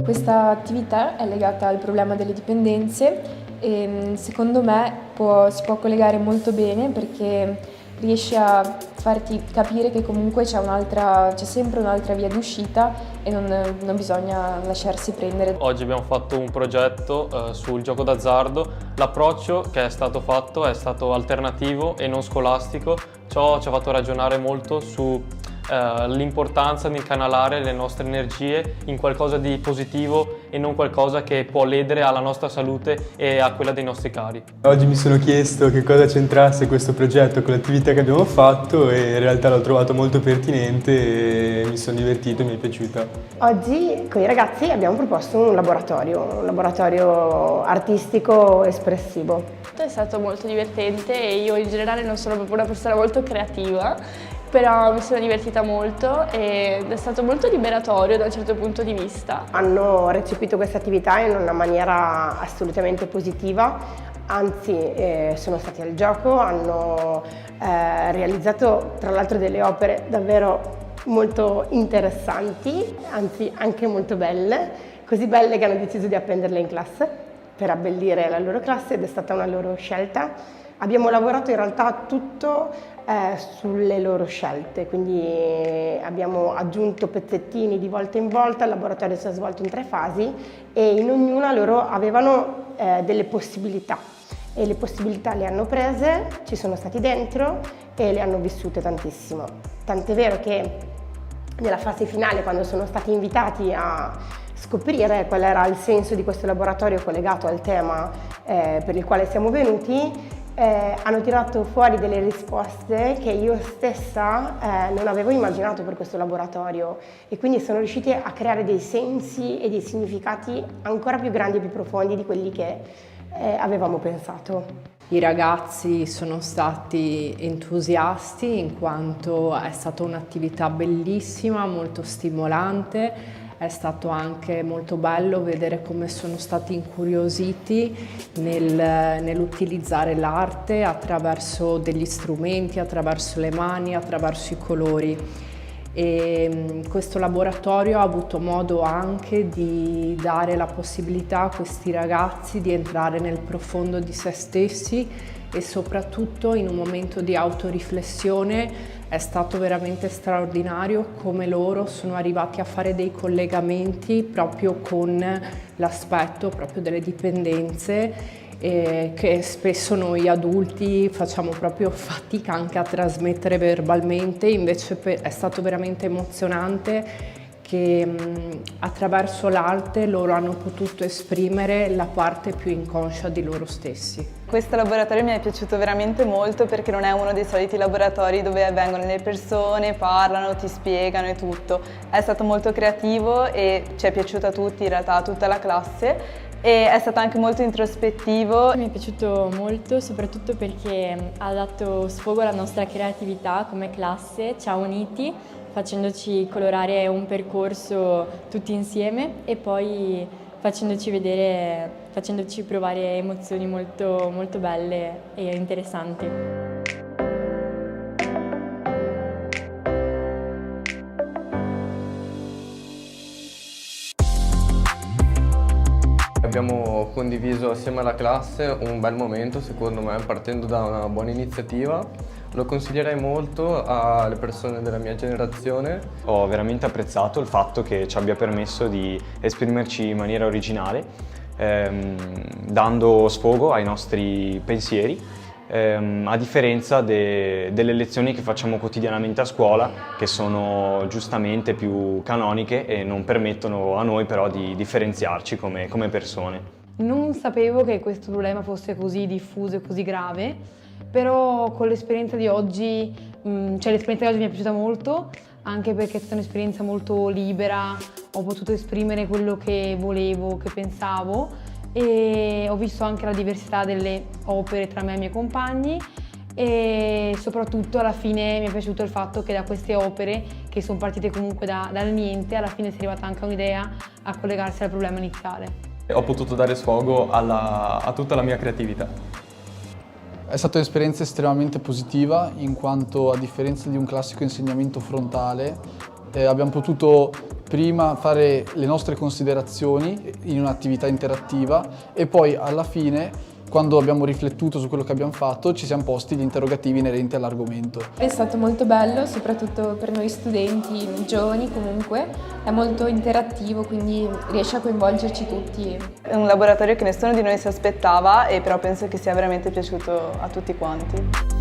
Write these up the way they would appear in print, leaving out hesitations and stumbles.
Questa attività è legata al problema delle dipendenze e secondo me si può collegare molto bene perché riesce a farti capire che comunque c'è sempre un'altra via d'uscita e non bisogna lasciarsi prendere. Oggi abbiamo fatto un progetto sul gioco d'azzardo. L'approccio che è stato fatto è stato alternativo e non scolastico. Ciò ci ha fatto ragionare molto su l'importanza di incanalare le nostre energie in qualcosa di positivo e non qualcosa che può ledere alla nostra salute e a quella dei nostri cari. Oggi mi sono chiesto che cosa c'entrasse questo progetto con l'attività che abbiamo fatto e in realtà l'ho trovato molto pertinente e mi sono divertito e mi è piaciuta. Oggi con i ragazzi abbiamo proposto un laboratorio artistico espressivo. È stato molto divertente e io in generale non sono proprio una persona molto creativa, però mi sono divertita molto ed è stato molto liberatorio da un certo punto di vista. Hanno recepito questa attività in una maniera assolutamente positiva, anzi sono stati al gioco, hanno realizzato tra l'altro delle opere davvero molto interessanti, anzi anche molto belle, così belle che hanno deciso di appenderle in classe per abbellire la loro classe ed è stata una loro scelta. Abbiamo lavorato in realtà tutto sulle loro scelte, quindi abbiamo aggiunto pezzettini di volta in volta, il laboratorio si è svolto in 3 fasi e in ognuna loro avevano delle possibilità e le possibilità le hanno prese, ci sono stati dentro e le hanno vissute tantissimo. Tant'è vero che nella fase finale, quando sono stati invitati a scoprire qual era il senso di questo laboratorio collegato al tema per il quale siamo venuti, hanno tirato fuori delle risposte che io stessa non avevo immaginato per questo laboratorio e quindi sono riusciti a creare dei sensi e dei significati ancora più grandi e più profondi di quelli che avevamo pensato. I ragazzi sono stati entusiasti in quanto è stata un'attività bellissima, molto stimolante. È stato anche molto bello vedere come sono stati incuriositi nell'utilizzare l'arte attraverso degli strumenti, attraverso le mani, attraverso i colori. E questo laboratorio ha avuto modo anche di dare la possibilità a questi ragazzi di entrare nel profondo di se stessi e soprattutto in un momento di autoriflessione è stato veramente straordinario come loro sono arrivati a fare dei collegamenti proprio con l'aspetto proprio delle dipendenze che spesso noi adulti facciamo proprio fatica anche a trasmettere verbalmente, invece è stato veramente emozionante che attraverso l'arte loro hanno potuto esprimere la parte più inconscia di loro stessi. Questo laboratorio mi è piaciuto veramente molto perché non è uno dei soliti laboratori dove vengono le persone, parlano, ti spiegano e tutto. È stato molto creativo e ci è piaciuto a tutti, in realtà a tutta la classe. E è stato anche molto introspettivo. Mi è piaciuto molto, soprattutto perché ha dato sfogo alla nostra creatività come classe, ci ha uniti facendoci colorare un percorso tutti insieme e poi facendoci provare emozioni molto, molto belle e interessanti. Abbiamo condiviso assieme alla classe un bel momento, secondo me, partendo da una buona iniziativa. Lo consiglierei molto alle persone della mia generazione. Ho veramente apprezzato il fatto che ci abbia permesso di esprimerci in maniera originale, dando sfogo ai nostri pensieri, a differenza delle lezioni che facciamo quotidianamente a scuola, che sono giustamente più canoniche e non permettono a noi però di differenziarci come persone. Non sapevo che questo problema fosse così diffuso e così grave, però con l'esperienza di oggi, l'esperienza di oggi mi è piaciuta molto, anche perché è stata un'esperienza molto libera, ho potuto esprimere quello che volevo, che pensavo e ho visto anche la diversità delle opere tra me e i miei compagni e soprattutto alla fine mi è piaciuto il fatto che da queste opere, che sono partite comunque dal niente, alla fine si è arrivata anche a un'idea a collegarsi al problema iniziale. Ho potuto dare sfogo a tutta la mia creatività. È stata un'esperienza estremamente positiva in quanto, a differenza di un classico insegnamento frontale, abbiamo potuto prima fare le nostre considerazioni in un'attività interattiva e poi alla fine, quando abbiamo riflettuto su quello che abbiamo fatto, ci siamo posti gli interrogativi inerenti all'argomento. È stato molto bello, soprattutto per noi studenti giovani comunque, è molto interattivo, quindi riesce a coinvolgerci tutti. È un laboratorio che nessuno di noi si aspettava e però penso che sia veramente piaciuto a tutti quanti.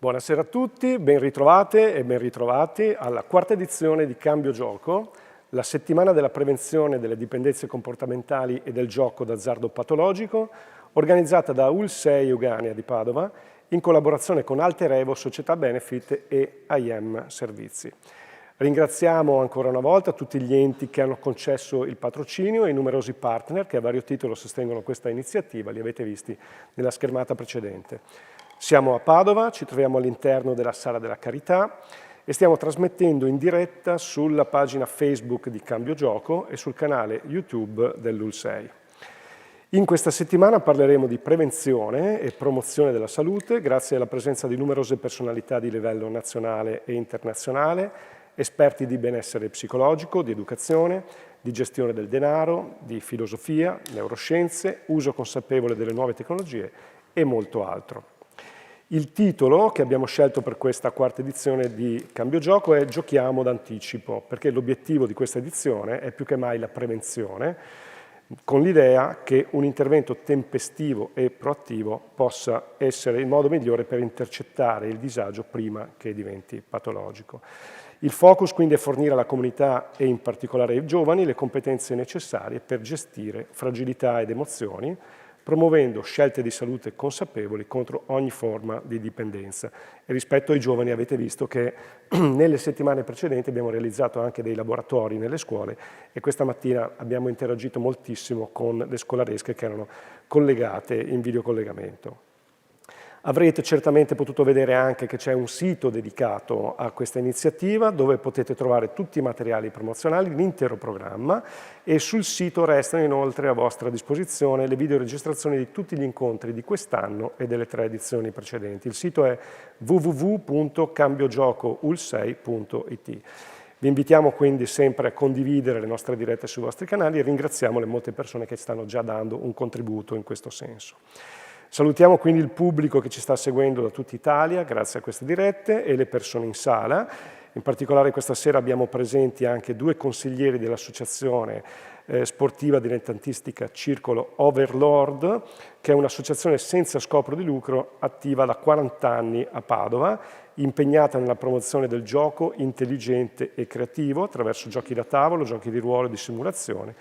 Buonasera a tutti, ben ritrovate e ben ritrovati alla quarta edizione di Cambio Gioco, la settimana della prevenzione delle dipendenze comportamentali e del gioco d'azzardo patologico, organizzata da UL6 Euganea di Padova, in collaborazione con Alter Evo Società Benefit e IM Servizi. Ringraziamo ancora una volta tutti gli enti che hanno concesso il patrocinio e i numerosi partner che a vario titolo sostengono questa iniziativa, li avete visti nella schermata precedente. Siamo a Padova, ci troviamo all'interno della Sala della Carità e stiamo trasmettendo in diretta sulla pagina Facebook di Cambio Gioco e sul canale YouTube dell'UL6. In questa settimana parleremo di prevenzione e promozione della salute grazie alla presenza di numerose personalità di livello nazionale e internazionale, esperti di benessere psicologico, di educazione, di gestione del denaro, di filosofia, neuroscienze, uso consapevole delle nuove tecnologie e molto altro. Il titolo che abbiamo scelto per questa quarta edizione di Cambio Gioco è Giochiamo d'anticipo, perché l'obiettivo di questa edizione è più che mai la prevenzione, con l'idea che un intervento tempestivo e proattivo possa essere il modo migliore per intercettare il disagio prima che diventi patologico. Il focus quindi è fornire alla comunità e in particolare ai giovani le competenze necessarie per gestire fragilità ed emozioni, promuovendo scelte di salute consapevoli contro ogni forma di dipendenza. E rispetto ai giovani avete visto che nelle settimane precedenti abbiamo realizzato anche dei laboratori nelle scuole e questa mattina abbiamo interagito moltissimo con le scolaresche che erano collegate in videocollegamento. Avrete certamente potuto vedere anche che c'è un sito dedicato a questa iniziativa dove potete trovare tutti i materiali promozionali, l'intero programma e sul sito restano inoltre a vostra disposizione le videoregistrazioni di tutti gli incontri di quest'anno e delle 3 edizioni precedenti. Il sito è www.cambiogiocou6.it. Vi invitiamo quindi sempre a condividere le nostre dirette sui vostri canali e ringraziamo le molte persone che stanno già dando un contributo in questo senso. Salutiamo quindi il pubblico che ci sta seguendo da tutta Italia grazie a queste dirette e le persone in sala. In particolare questa sera abbiamo presenti anche 2 consiglieri dell'associazione sportiva dilettantistica Circolo Overlord, che è un'associazione senza scopo di lucro attiva da 40 anni a Padova, impegnata nella promozione del gioco intelligente e creativo attraverso giochi da tavolo, giochi di ruolo e di simulazione.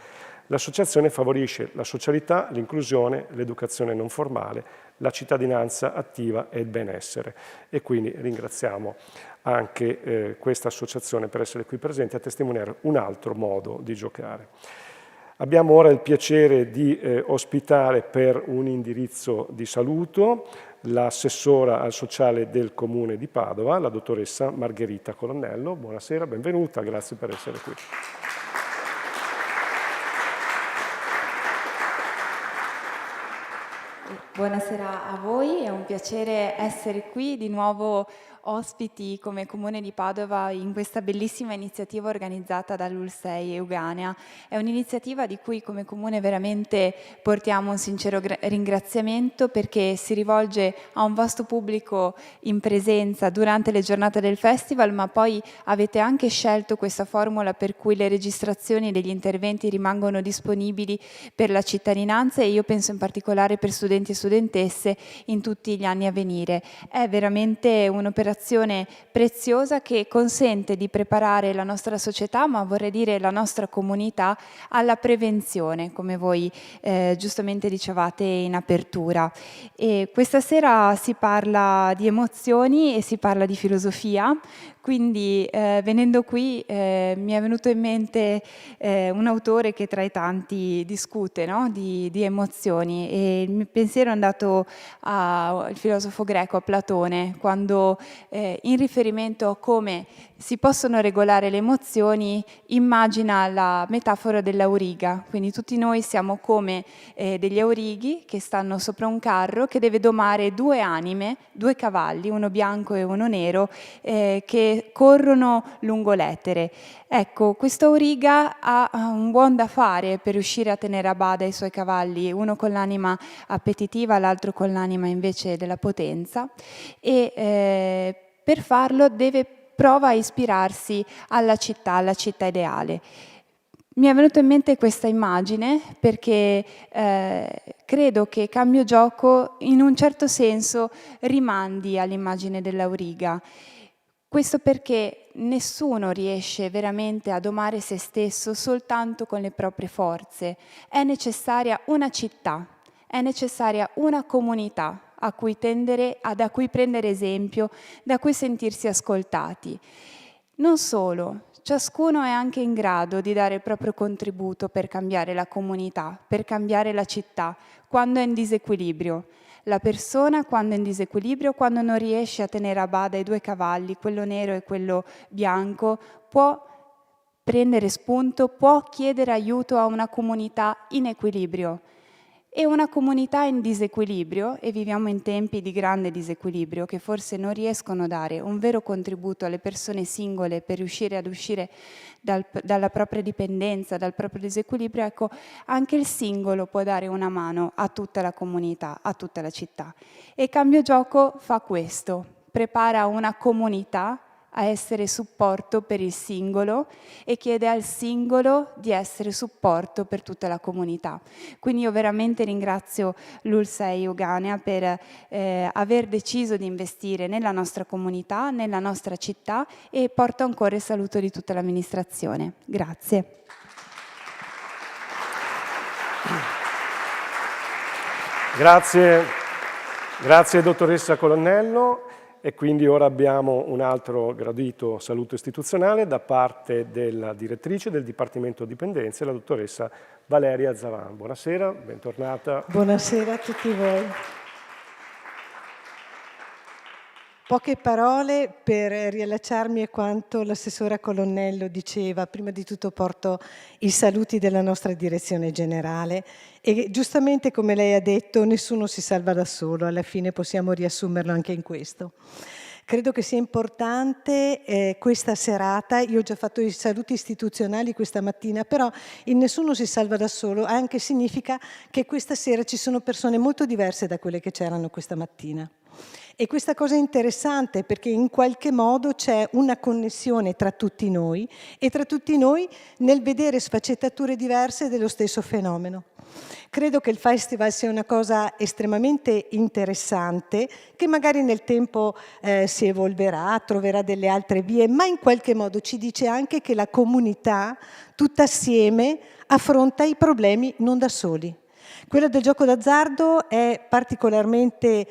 L'associazione favorisce la socialità, l'inclusione, l'educazione non formale, la cittadinanza attiva e il benessere. E quindi ringraziamo anche questa associazione per essere qui presente a testimoniare un altro modo di giocare. Abbiamo ora il piacere di ospitare per un indirizzo di saluto l'assessora al sociale del Comune di Padova, la dottoressa Margherita Colonnello. Buonasera, benvenuta, grazie per essere qui. Buonasera a voi, è un piacere essere qui di nuovo ospiti come Comune di Padova in questa bellissima iniziativa organizzata dall'Ulsei Euganea. È un'iniziativa di cui come Comune veramente portiamo un sincero ringraziamento, perché si rivolge a un vasto pubblico in presenza durante le giornate del festival, ma poi avete anche scelto questa formula per cui le registrazioni degli interventi rimangono disponibili per la cittadinanza, e io penso in particolare per studenti e studentesse in tutti gli anni a venire. È veramente un'operazione preziosa che consente di preparare la nostra società, ma vorrei dire la nostra comunità, alla prevenzione, come voi giustamente dicevate in apertura. E questa sera si parla di emozioni e si parla di filosofia. Quindi venendo qui mi è venuto in mente un autore che tra i tanti discute, no? di emozioni, e il mio pensiero è andato al filosofo greco, a Platone, quando in riferimento a come si possono regolare le emozioni immagina la metafora dell'auriga. Quindi tutti noi siamo come degli aurighi che stanno sopra un carro che deve domare 2 anime, 2 cavalli, uno bianco e uno nero, che corrono lungo l'etere. Ecco, questo auriga ha un buon da fare per riuscire a tenere a bada i suoi cavalli, uno con l'anima appetitiva, l'altro con l'anima invece della potenza, e per farlo prova a ispirarsi alla città ideale. Mi è venuta in mente questa immagine perché credo che Cambio Gioco in un certo senso rimandi all'immagine dell'auriga. Questo perché nessuno riesce veramente a domare se stesso soltanto con le proprie forze. È necessaria una città, è necessaria una comunità da cui prendere esempio, da cui sentirsi ascoltati. Non solo, ciascuno è anche in grado di dare il proprio contributo per cambiare la comunità, per cambiare la città, quando è in disequilibrio. La persona, quando è in disequilibrio, quando non riesce a tenere a bada i 2 cavalli, quello nero e quello bianco, può prendere spunto, può chiedere aiuto a una comunità in equilibrio. E una comunità in disequilibrio, e viviamo in tempi di grande disequilibrio, che forse non riescono a dare un vero contributo alle persone singole per riuscire ad uscire dalla propria dipendenza, dal proprio disequilibrio, ecco, anche il singolo può dare una mano a tutta la comunità, a tutta la città. E Cambio Gioco fa questo, prepara una comunità a essere supporto per il singolo e chiede al singolo di essere supporto per tutta la comunità. Quindi io veramente ringrazio l'Ulsei Euganea per aver deciso di investire nella nostra comunità, nella nostra città, e porto ancora il saluto di tutta l'amministrazione. Grazie. Grazie dottoressa Colonnello. E quindi ora abbiamo un altro gradito saluto istituzionale da parte della direttrice del Dipartimento Dipendenze, la dottoressa Valeria Zavan. Buonasera, bentornata. Buonasera a tutti voi. Poche parole per riallacciarmi a quanto l'assessora Colonnello diceva. Prima di tutto porto i saluti della nostra direzione generale e giustamente, come lei ha detto, nessuno si salva da solo, alla fine possiamo riassumerlo anche in questo. Credo che sia importante questa serata. Io ho già fatto i saluti istituzionali questa mattina, però il nessuno si salva da solo anche significa che questa sera ci sono persone molto diverse da quelle che c'erano questa mattina. E questa cosa è interessante perché in qualche modo c'è una connessione tra tutti noi e tra tutti noi nel vedere sfaccettature diverse dello stesso fenomeno. Credo che il festival sia una cosa estremamente interessante, che magari nel tempo si evolverà, troverà delle altre vie, ma in qualche modo ci dice anche che la comunità, tutta assieme, affronta i problemi non da soli. Quello del gioco d'azzardo è particolarmente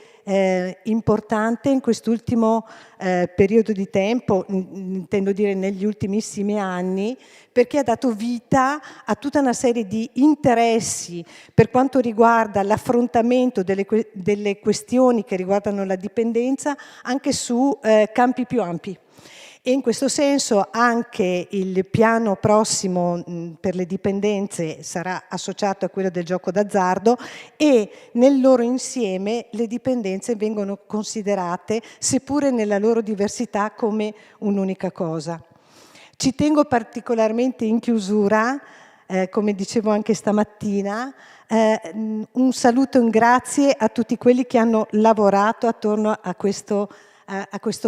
importante in quest'ultimo periodo di tempo, intendo dire negli ultimissimi anni, perché ha dato vita a tutta una serie di interessi per quanto riguarda l'affrontamento delle questioni che riguardano la dipendenza anche su campi più ampi. E in questo senso anche il piano prossimo per le dipendenze sarà associato a quello del gioco d'azzardo e nel loro insieme le dipendenze vengono considerate, seppure nella loro diversità, come un'unica cosa. Ci tengo particolarmente in chiusura, come dicevo anche stamattina, un saluto e un grazie a tutti quelli che hanno lavorato attorno a questo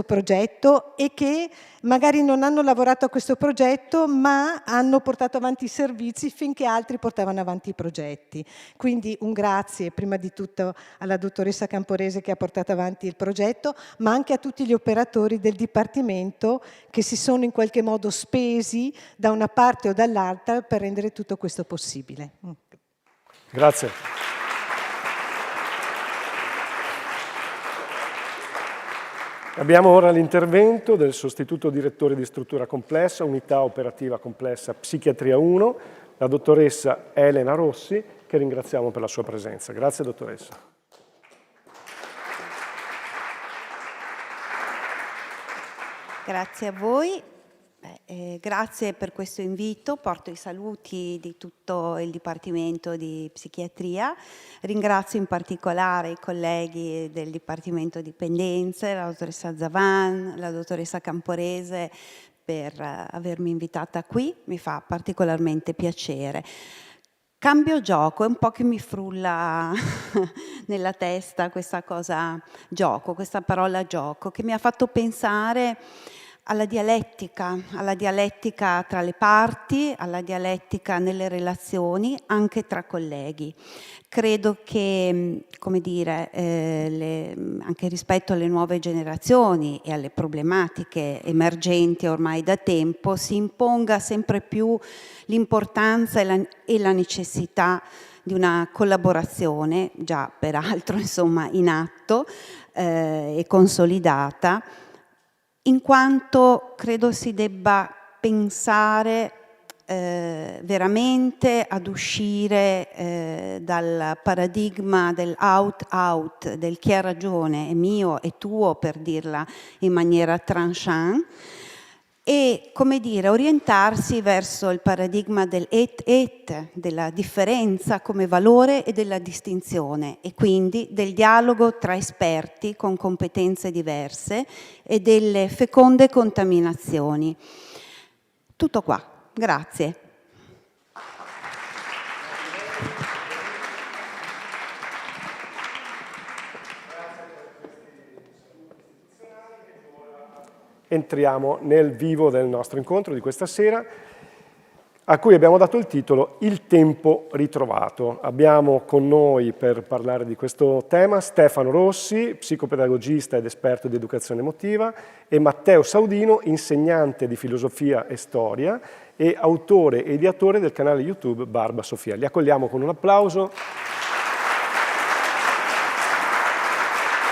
progetto e che magari non hanno lavorato a questo progetto ma hanno portato avanti i servizi finché altri portavano avanti i progetti. Quindi un grazie prima di tutto alla dottoressa Camporese che ha portato avanti il progetto, ma anche a tutti gli operatori del Dipartimento che si sono in qualche modo spesi da una parte o dall'altra per rendere tutto questo possibile. Grazie. Abbiamo ora l'intervento del sostituto direttore di struttura complessa, unità operativa complessa Psichiatria 1, la dottoressa Elena Rossi, che ringraziamo per la sua presenza. Grazie dottoressa. Grazie a voi. Grazie per questo invito, porto i saluti di tutto il Dipartimento di Psichiatria, ringrazio in particolare i colleghi del Dipartimento Dipendenze, la dottoressa Zavan, la dottoressa Camporese per avermi invitata qui, mi fa particolarmente piacere. Cambio gioco, è un po' che mi frulla nella testa questa cosa gioco, questa parola gioco, che mi ha fatto pensare alla dialettica tra le parti, alla dialettica nelle relazioni, anche tra colleghi. Credo che, come dire, anche rispetto alle nuove generazioni e alle problematiche emergenti ormai da tempo, si imponga sempre più l'importanza e la necessità di una collaborazione, già peraltro insomma in atto e consolidata, in quanto credo si debba pensare veramente ad uscire dal paradigma del out-out, del chi ha ragione, è mio, è tuo, per dirla in maniera tranchant, e, come dire, orientarsi verso il paradigma del et, della differenza come valore e della distinzione, e quindi del dialogo tra esperti con competenze diverse e delle feconde contaminazioni. Tutto qua, grazie. Entriamo nel vivo del nostro incontro di questa sera, a cui abbiamo dato il titolo Il tempo ritrovato. Abbiamo con noi per parlare di questo tema Stefano Rossi, psicopedagogista ed esperto di educazione emotiva, e Matteo Saudino, insegnante di filosofia e storia e autore e ideatore del canale YouTube Barba Sofia. Li accogliamo con un applauso.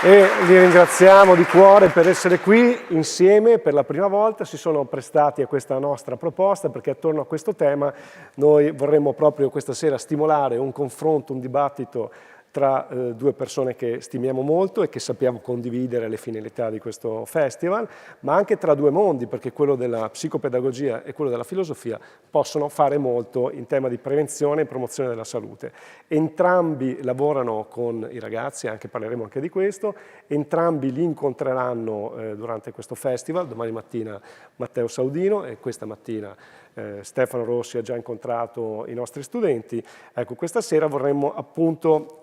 E li ringraziamo di cuore per essere qui insieme per la prima volta, si sono prestati a questa nostra proposta perché attorno a questo tema noi vorremmo proprio questa sera stimolare un confronto, un dibattito tra due persone che stimiamo molto e che sappiamo condividere le finalità di questo festival, ma anche tra due mondi, perché quello della psicopedagogia e quello della filosofia possono fare molto in tema di prevenzione e promozione della salute. Entrambi lavorano con i ragazzi, parleremo anche di questo, entrambi li incontreranno durante questo festival, domani mattina Matteo Saudino e questa mattina Stefano Rossi ha già incontrato i nostri studenti. Ecco, questa sera vorremmo appunto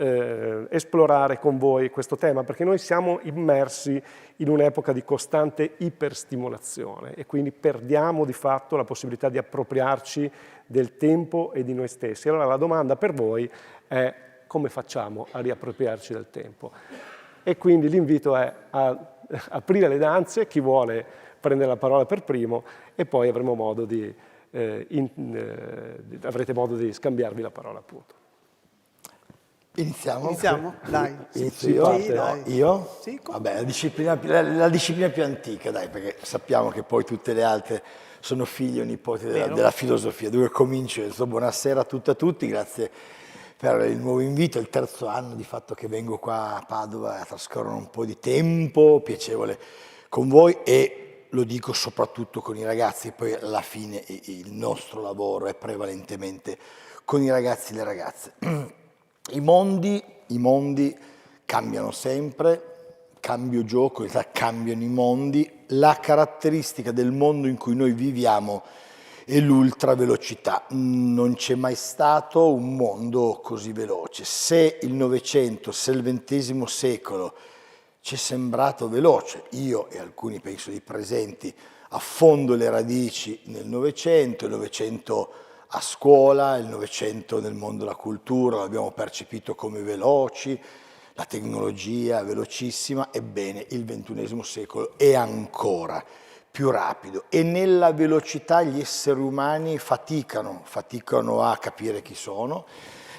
esplorare con voi questo tema, perché noi siamo immersi in un'epoca di costante iperstimolazione e quindi perdiamo di fatto la possibilità di appropriarci del tempo e di noi stessi. Allora la domanda per voi è: come facciamo a riappropriarci del tempo? E quindi l'invito è a aprire le danze, chi vuole prendere la parola per primo, e poi avremo modo avrete modo di scambiarvi la parola, appunto. Iniziamo? Dai. Inizio io? Sì, dai. Io? Sì, Vabbè, la disciplina più antica, dai, perché sappiamo che poi tutte le altre sono figli o nipoti della filosofia. Dove comincio? Buonasera a tutte e a tutti, grazie per il nuovo invito. È il terzo anno di fatto che vengo qua a Padova a trascorrere un po' di tempo piacevole con voi, e lo dico soprattutto con i ragazzi. Poi alla fine il nostro lavoro è prevalentemente con i ragazzi e le ragazze. I mondi cambiano sempre, cambio gioco, in realtà cambiano i mondi. La caratteristica del mondo in cui noi viviamo è l'ultravelocità. Non c'è mai stato un mondo così veloce. Se il Novecento, se il XX secolo ci è sembrato veloce, io e alcuni penso di presenti affondo le radici nel Novecento, il Novecento a scuola, il Novecento nel mondo della cultura, l'abbiamo percepito come veloci, la tecnologia velocissima. Ebbene, il XXI secolo è ancora più rapido e nella velocità gli esseri umani faticano a capire chi sono.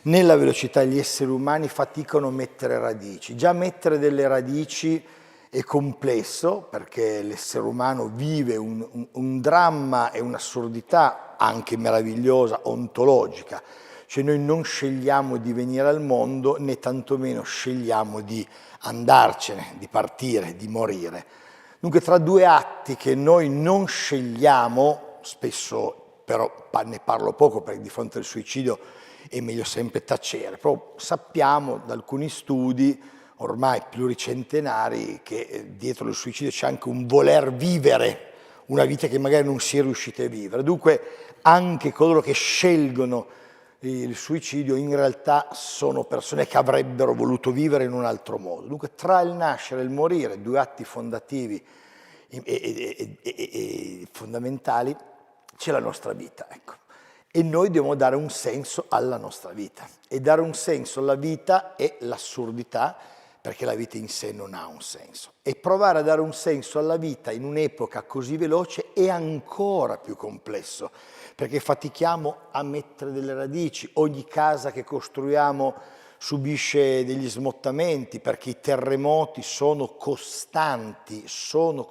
Nella velocità gli esseri umani faticano a mettere radici. Già mettere delle radici è complesso, perché l'essere umano vive un dramma e un'assurdità anche meravigliosa, ontologica. Cioè noi non scegliamo di venire al mondo, né tantomeno scegliamo di andarcene, di partire, di morire. Dunque tra due atti che noi non scegliamo, spesso però ne parlo poco perché di fronte al suicidio è meglio sempre tacere, però sappiamo da alcuni studi ormai pluricentenari che dietro il suicidio c'è anche un voler vivere una vita che magari non si è riusciti a vivere. Dunque anche coloro che scelgono il suicidio in realtà sono persone che avrebbero voluto vivere in un altro modo. Dunque tra il nascere e il morire, due atti fondativi e fondamentali, c'è la nostra vita, ecco. E noi dobbiamo dare un senso alla nostra vita. E dare un senso alla vita è l'assurdità, perché la vita in sé non ha un senso. E provare a dare un senso alla vita in un'epoca così veloce è ancora più complesso, perché fatichiamo a mettere delle radici. Ogni casa che costruiamo subisce degli smottamenti, perché i terremoti sono costanti. Sono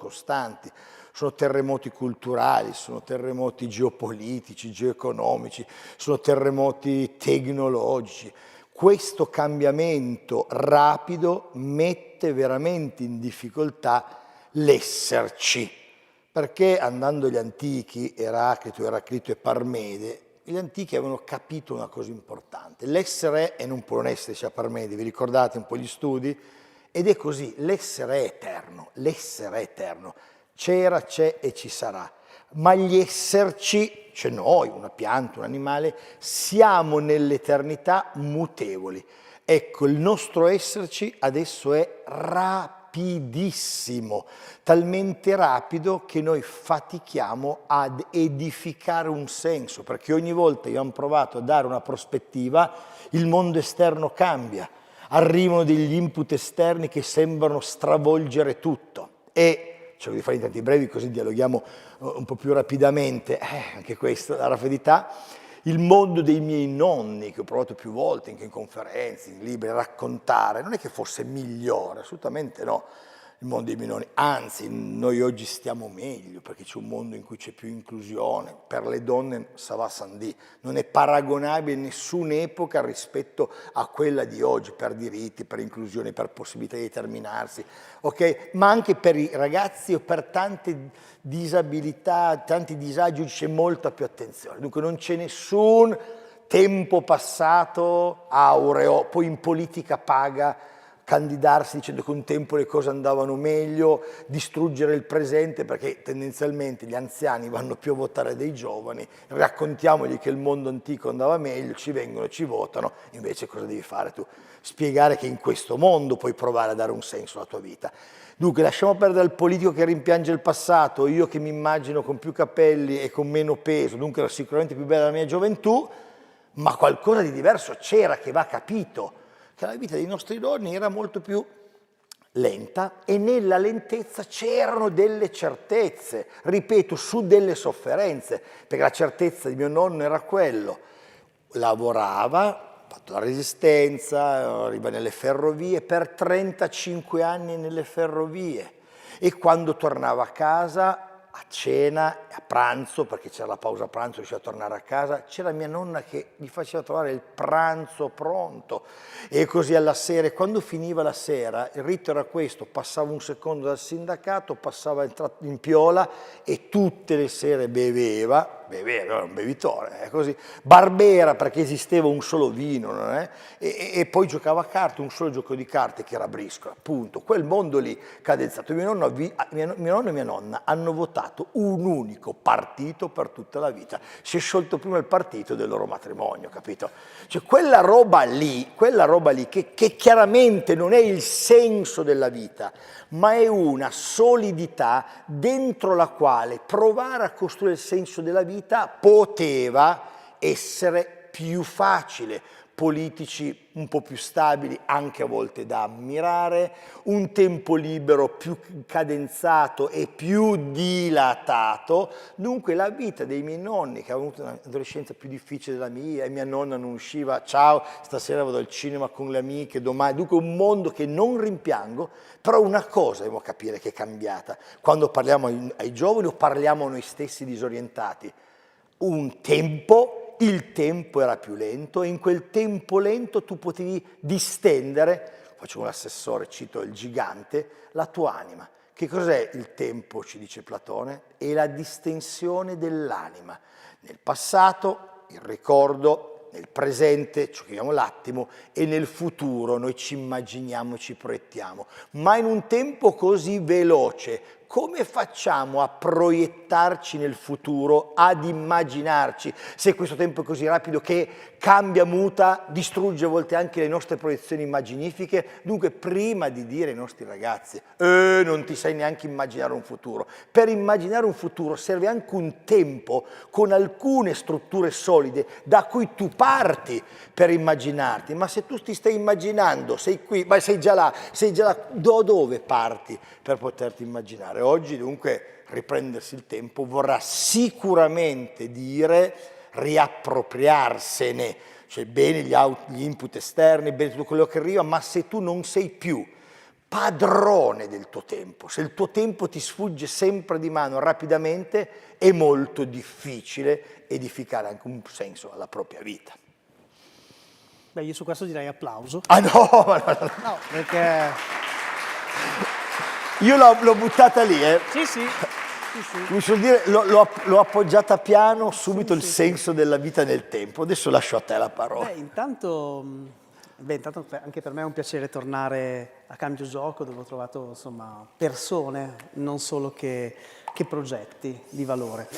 terremoti culturali, sono terremoti geopolitici, geoeconomici, sono terremoti tecnologici. Questo cambiamento rapido mette veramente in difficoltà l'esserci, perché andando agli antichi, Eraclito e Parmede, gli antichi avevano capito una cosa importante: l'essere è e non può non essere, diceva Parmede, vi ricordate un po' gli studi? Ed è così, l'essere è eterno, c'era, c'è e ci sarà, ma gli esserci, cioè noi, una pianta, un animale, siamo nell'eternità mutevoli. Ecco, il nostro esserci adesso è rapidissimo, talmente rapido che noi fatichiamo ad edificare un senso, perché ogni volta che abbiamo provato a dare una prospettiva, il mondo esterno cambia, arrivano degli input esterni che sembrano stravolgere tutto. E cerco di fare in tempi brevi così dialoghiamo un po' più rapidamente, anche questa, la rapidità. Il mondo dei miei nonni, che ho provato più volte, anche in conferenze, in libri, a raccontare, non è che fosse migliore, assolutamente no, il mondo dei miei nonni. Anzi, noi oggi stiamo meglio, perché c'è un mondo in cui c'è più inclusione. Per le donne, ça va sans dire, non è paragonabile nessun'epoca rispetto a quella di oggi, per diritti, per inclusione, per possibilità di determinarsi, ok? Ma anche per i ragazzi o per tante disabilità, tanti disagi, c'è molta più attenzione. Dunque non c'è nessun tempo passato aureo. Poi in politica paga candidarsi dicendo che un tempo le cose andavano meglio, distruggere il presente, perché tendenzialmente gli anziani vanno più a votare dei giovani, raccontiamogli che il mondo antico andava meglio, ci vengono e ci votano, invece cosa devi fare tu? Spiegare che in questo mondo puoi provare a dare un senso alla tua vita. Dunque lasciamo perdere il politico che rimpiange il passato, io che mi immagino con più capelli e con meno peso, dunque era sicuramente più bella la mia gioventù, ma qualcosa di diverso c'era che va capito, che la vita dei nostri nonni era molto più lenta e nella lentezza c'erano delle certezze, ripeto, su delle sofferenze, perché la certezza di mio nonno era quello, lavorava, ha fatto la resistenza, arriva nelle ferrovie, per 35 anni nelle ferrovie e quando tornava a casa a cena, a pranzo, perché c'era la pausa pranzo, riusciva a tornare a casa, c'era mia nonna che gli faceva trovare il pranzo pronto e così alla sera. E quando finiva la sera, il rito era questo, passava un secondo dal sindacato, passava in piola e tutte le sere beveva, era un bevitore, è così, barbera perché esisteva un solo vino, non è? E poi giocava a carte, un solo gioco di carte che era briscola, appunto, quel mondo lì cadenzato. Mio nonno e mia nonna hanno votato un unico partito per tutta la vita, si è sciolto prima il partito del loro matrimonio, capito? Cioè quella roba lì che chiaramente non è il senso della vita, ma è una solidità dentro la quale provare a costruire il senso della vita poteva essere più facile. Politici un po' più stabili, anche a volte da ammirare, un tempo libero più cadenzato e più dilatato. Dunque la vita dei miei nonni, che avevano avuto un'adolescenza più difficile della mia, e mia nonna non usciva, ciao, stasera vado al cinema con le amiche, domani, dunque un mondo che non rimpiango, però una cosa devo capire che è cambiata, quando parliamo ai giovani o parliamo a noi stessi disorientati, un tempo, il tempo era più lento e in quel tempo lento tu potevi distendere, faccio l'assessore, cito il gigante, la tua anima. Che cos'è il tempo, ci dice Platone? È la distensione dell'anima. Nel passato, il ricordo, nel presente, ci chiamiamo l'attimo, e nel futuro noi ci immaginiamo, ci proiettiamo. Ma in un tempo così veloce, come facciamo a proiettarci nel futuro, ad immaginarci, se questo tempo è così rapido che cambia, muta, distrugge a volte anche le nostre proiezioni immaginifiche? Dunque, prima di dire ai nostri ragazzi, non ti sai neanche immaginare un futuro, per immaginare un futuro serve anche un tempo con alcune strutture solide da cui tu parti per immaginarti, ma se tu ti stai immaginando, sei qui, ma sei già là, dove parti per poterti immaginare? Oggi dunque riprendersi il tempo vorrà sicuramente dire riappropriarsene, cioè bene gli input esterni, bene tutto quello che arriva, ma se tu non sei più padrone del tuo tempo, se il tuo tempo ti sfugge sempre di mano rapidamente, è molto difficile edificare anche un senso alla propria vita. Beh, io su questo direi applauso. Ah no! No, perché... Io l'ho buttata lì, Sì, sì. Mi suol dire, l'ho appoggiata piano, subito il senso della vita nel tempo. Adesso lascio a te la parola. Intanto anche per me è un piacere tornare a Cambio Gioco, dove ho trovato insomma persone, non solo che progetti di valore.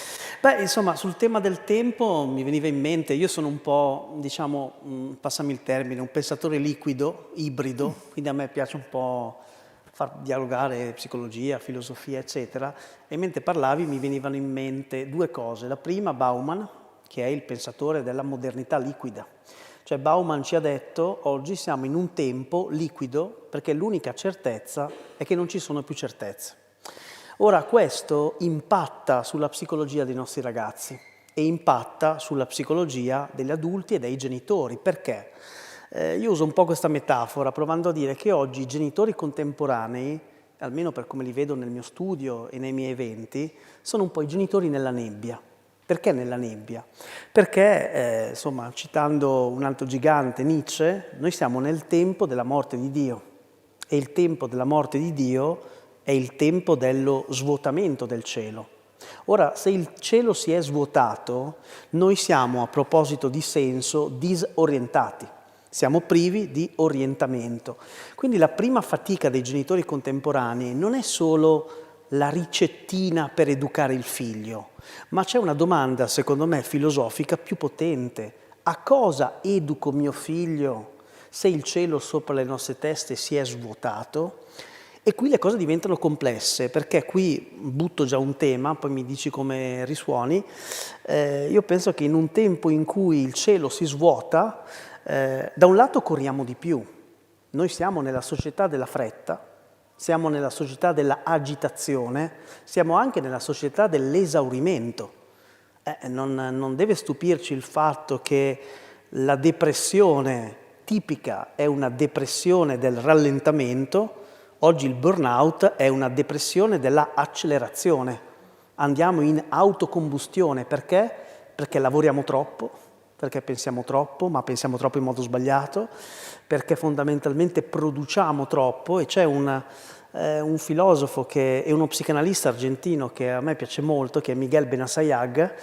Beh, insomma, sul tema del tempo mi veniva in mente, io sono un po', diciamo, passami il termine, un pensatore liquido, ibrido, quindi a me piace un po' far dialogare psicologia, filosofia, eccetera, e mentre parlavi mi venivano in mente due cose. La prima, Bauman, che è il pensatore della modernità liquida. Cioè Bauman ci ha detto, oggi siamo in un tempo liquido, perché l'unica certezza è che non ci sono più certezze. Ora, questo impatta sulla psicologia dei nostri ragazzi e impatta sulla psicologia degli adulti e dei genitori. Perché? Io uso un po' questa metafora provando a dire che oggi i genitori contemporanei, almeno per come li vedo nel mio studio e nei miei eventi, sono un po' i genitori nella nebbia. Perché nella nebbia? Perché, insomma, citando un altro gigante, Nietzsche, noi siamo nel tempo della morte di Dio e il tempo della morte di Dio è il tempo dello svuotamento del cielo. Ora, se il cielo si è svuotato, noi siamo, a proposito di senso, disorientati. siamo privi di orientamento. Quindi la prima fatica dei genitori contemporanei non è solo la ricettina per educare il figlio, ma c'è una domanda, secondo me, filosofica più potente. A cosa educo mio figlio se il cielo sopra le nostre teste si è svuotato? E qui le cose diventano complesse, perché qui butto già un tema, poi mi dici come risuoni. Io penso che in un tempo in cui il cielo si svuota, da un lato corriamo di più. Noi siamo nella società della fretta, siamo nella società della agitazione, siamo anche nella società dell'esaurimento. Non deve stupirci il fatto che la depressione tipica è una depressione del rallentamento. Oggi il burnout è una depressione della accelerazione. Andiamo in autocombustione. Perché? Perché lavoriamo troppo, perché pensiamo troppo, ma pensiamo troppo in modo sbagliato, perché fondamentalmente produciamo troppo. E c'è un filosofo e uno psicanalista argentino che a me piace molto, che è Miguel Benassayag,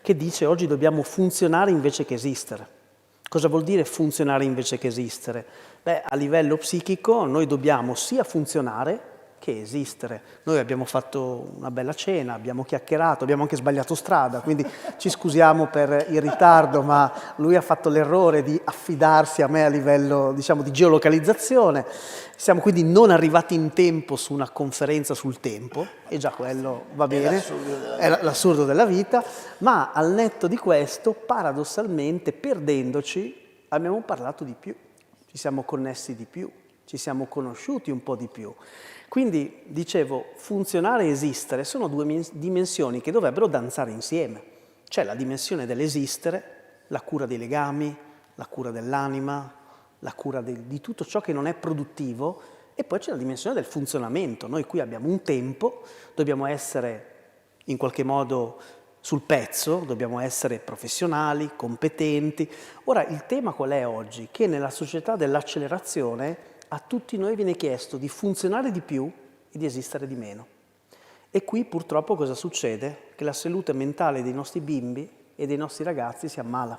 che dice: oggi dobbiamo funzionare invece che esistere. Cosa vuol dire funzionare invece che esistere? Beh, a livello psichico noi dobbiamo sia funzionare che esistere. Noi abbiamo fatto una bella cena, abbiamo chiacchierato, abbiamo anche sbagliato strada, quindi ci scusiamo per il ritardo, ma lui ha fatto l'errore di affidarsi a me a livello, diciamo, di geolocalizzazione. Siamo quindi non arrivati in tempo su una conferenza sul tempo, e già quello va bene, è l'assurdo della vita, ma al netto di questo, paradossalmente, perdendoci, abbiamo parlato di più, ci siamo connessi di più, ci siamo conosciuti un po' di più. Quindi, dicevo, funzionare e esistere sono due dimensioni che dovrebbero danzare insieme. C'è la dimensione dell'esistere, la cura dei legami, la cura dell'anima, la cura di tutto ciò che non è produttivo, e poi c'è la dimensione del funzionamento. Noi qui abbiamo un tempo, dobbiamo essere in qualche modo sul pezzo, dobbiamo essere professionali, competenti. Ora, il tema qual è oggi? Che nella società dell'accelerazione a tutti noi viene chiesto di funzionare di più e di esistere di meno. E qui purtroppo cosa succede? Che la salute mentale dei nostri bimbi e dei nostri ragazzi si ammala.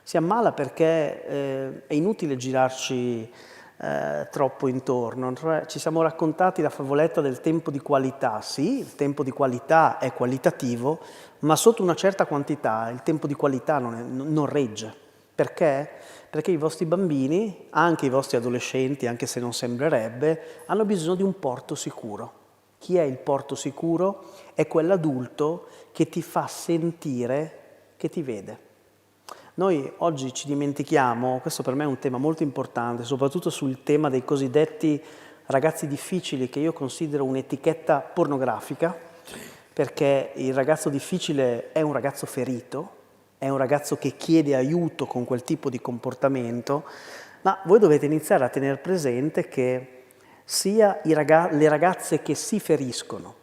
Si ammala perché è inutile girarci troppo intorno. Ci siamo raccontati la favoletta del tempo di qualità. Sì, il tempo di qualità è qualitativo, ma sotto una certa quantità il tempo di qualità non regge. Perché? Perché i vostri bambini, anche i vostri adolescenti, anche se non sembrerebbe, hanno bisogno di un porto sicuro. Chi è il porto sicuro? È quell'adulto che ti fa sentire che ti vede. Noi oggi ci dimentichiamo, questo per me è un tema molto importante, soprattutto sul tema dei cosiddetti ragazzi difficili, che io considero un'etichetta pornografica, perché il ragazzo difficile è un ragazzo ferito, è un ragazzo che chiede aiuto con quel tipo di comportamento, ma voi dovete iniziare a tenere presente che sia le ragazze che si feriscono,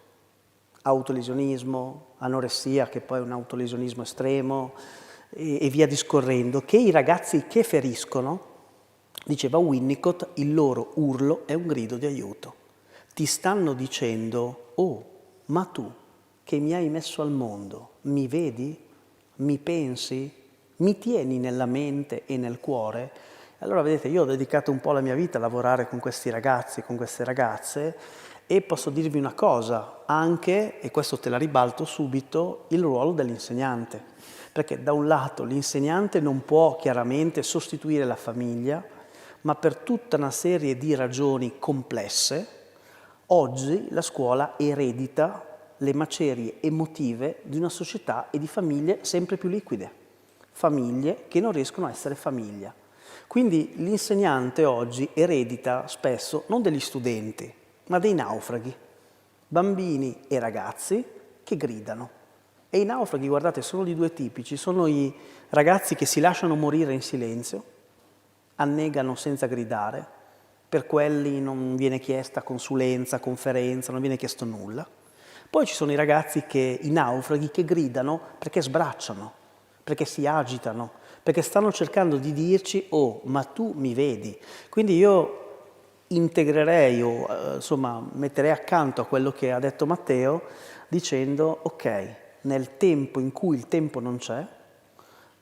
autolesionismo, anoressia, che poi è un autolesionismo estremo, e via discorrendo, che i ragazzi che feriscono, diceva Winnicott, il loro urlo è un grido di aiuto. Ti stanno dicendo: oh, ma tu che mi hai messo al mondo, mi vedi? Mi pensi? Mi tieni nella mente e nel cuore? Allora vedete, io ho dedicato un po' la mia vita a lavorare con questi ragazzi, con queste ragazze, e posso dirvi una cosa, anche, e questo te la ribalto subito, il ruolo dell'insegnante. Perché da un lato l'insegnante non può chiaramente sostituire la famiglia, ma per tutta una serie di ragioni complesse, oggi la scuola eredita le macerie emotive di una società e di famiglie sempre più liquide, famiglie che non riescono a essere famiglia. Quindi l'insegnante oggi eredita spesso non degli studenti, ma dei naufraghi, bambini e ragazzi che gridano. E i naufraghi, guardate, sono di due tipi. Ci sono i ragazzi che si lasciano morire in silenzio, annegano senza gridare, per quelli non viene chiesta consulenza, conferenza, non viene chiesto nulla. Poi ci sono i ragazzi i naufraghi che gridano perché sbracciano, perché si agitano, perché stanno cercando di dirci: oh, ma tu mi vedi. Quindi io integrerei metterei accanto a quello che ha detto Matteo dicendo: ok, nel tempo in cui il tempo non c'è,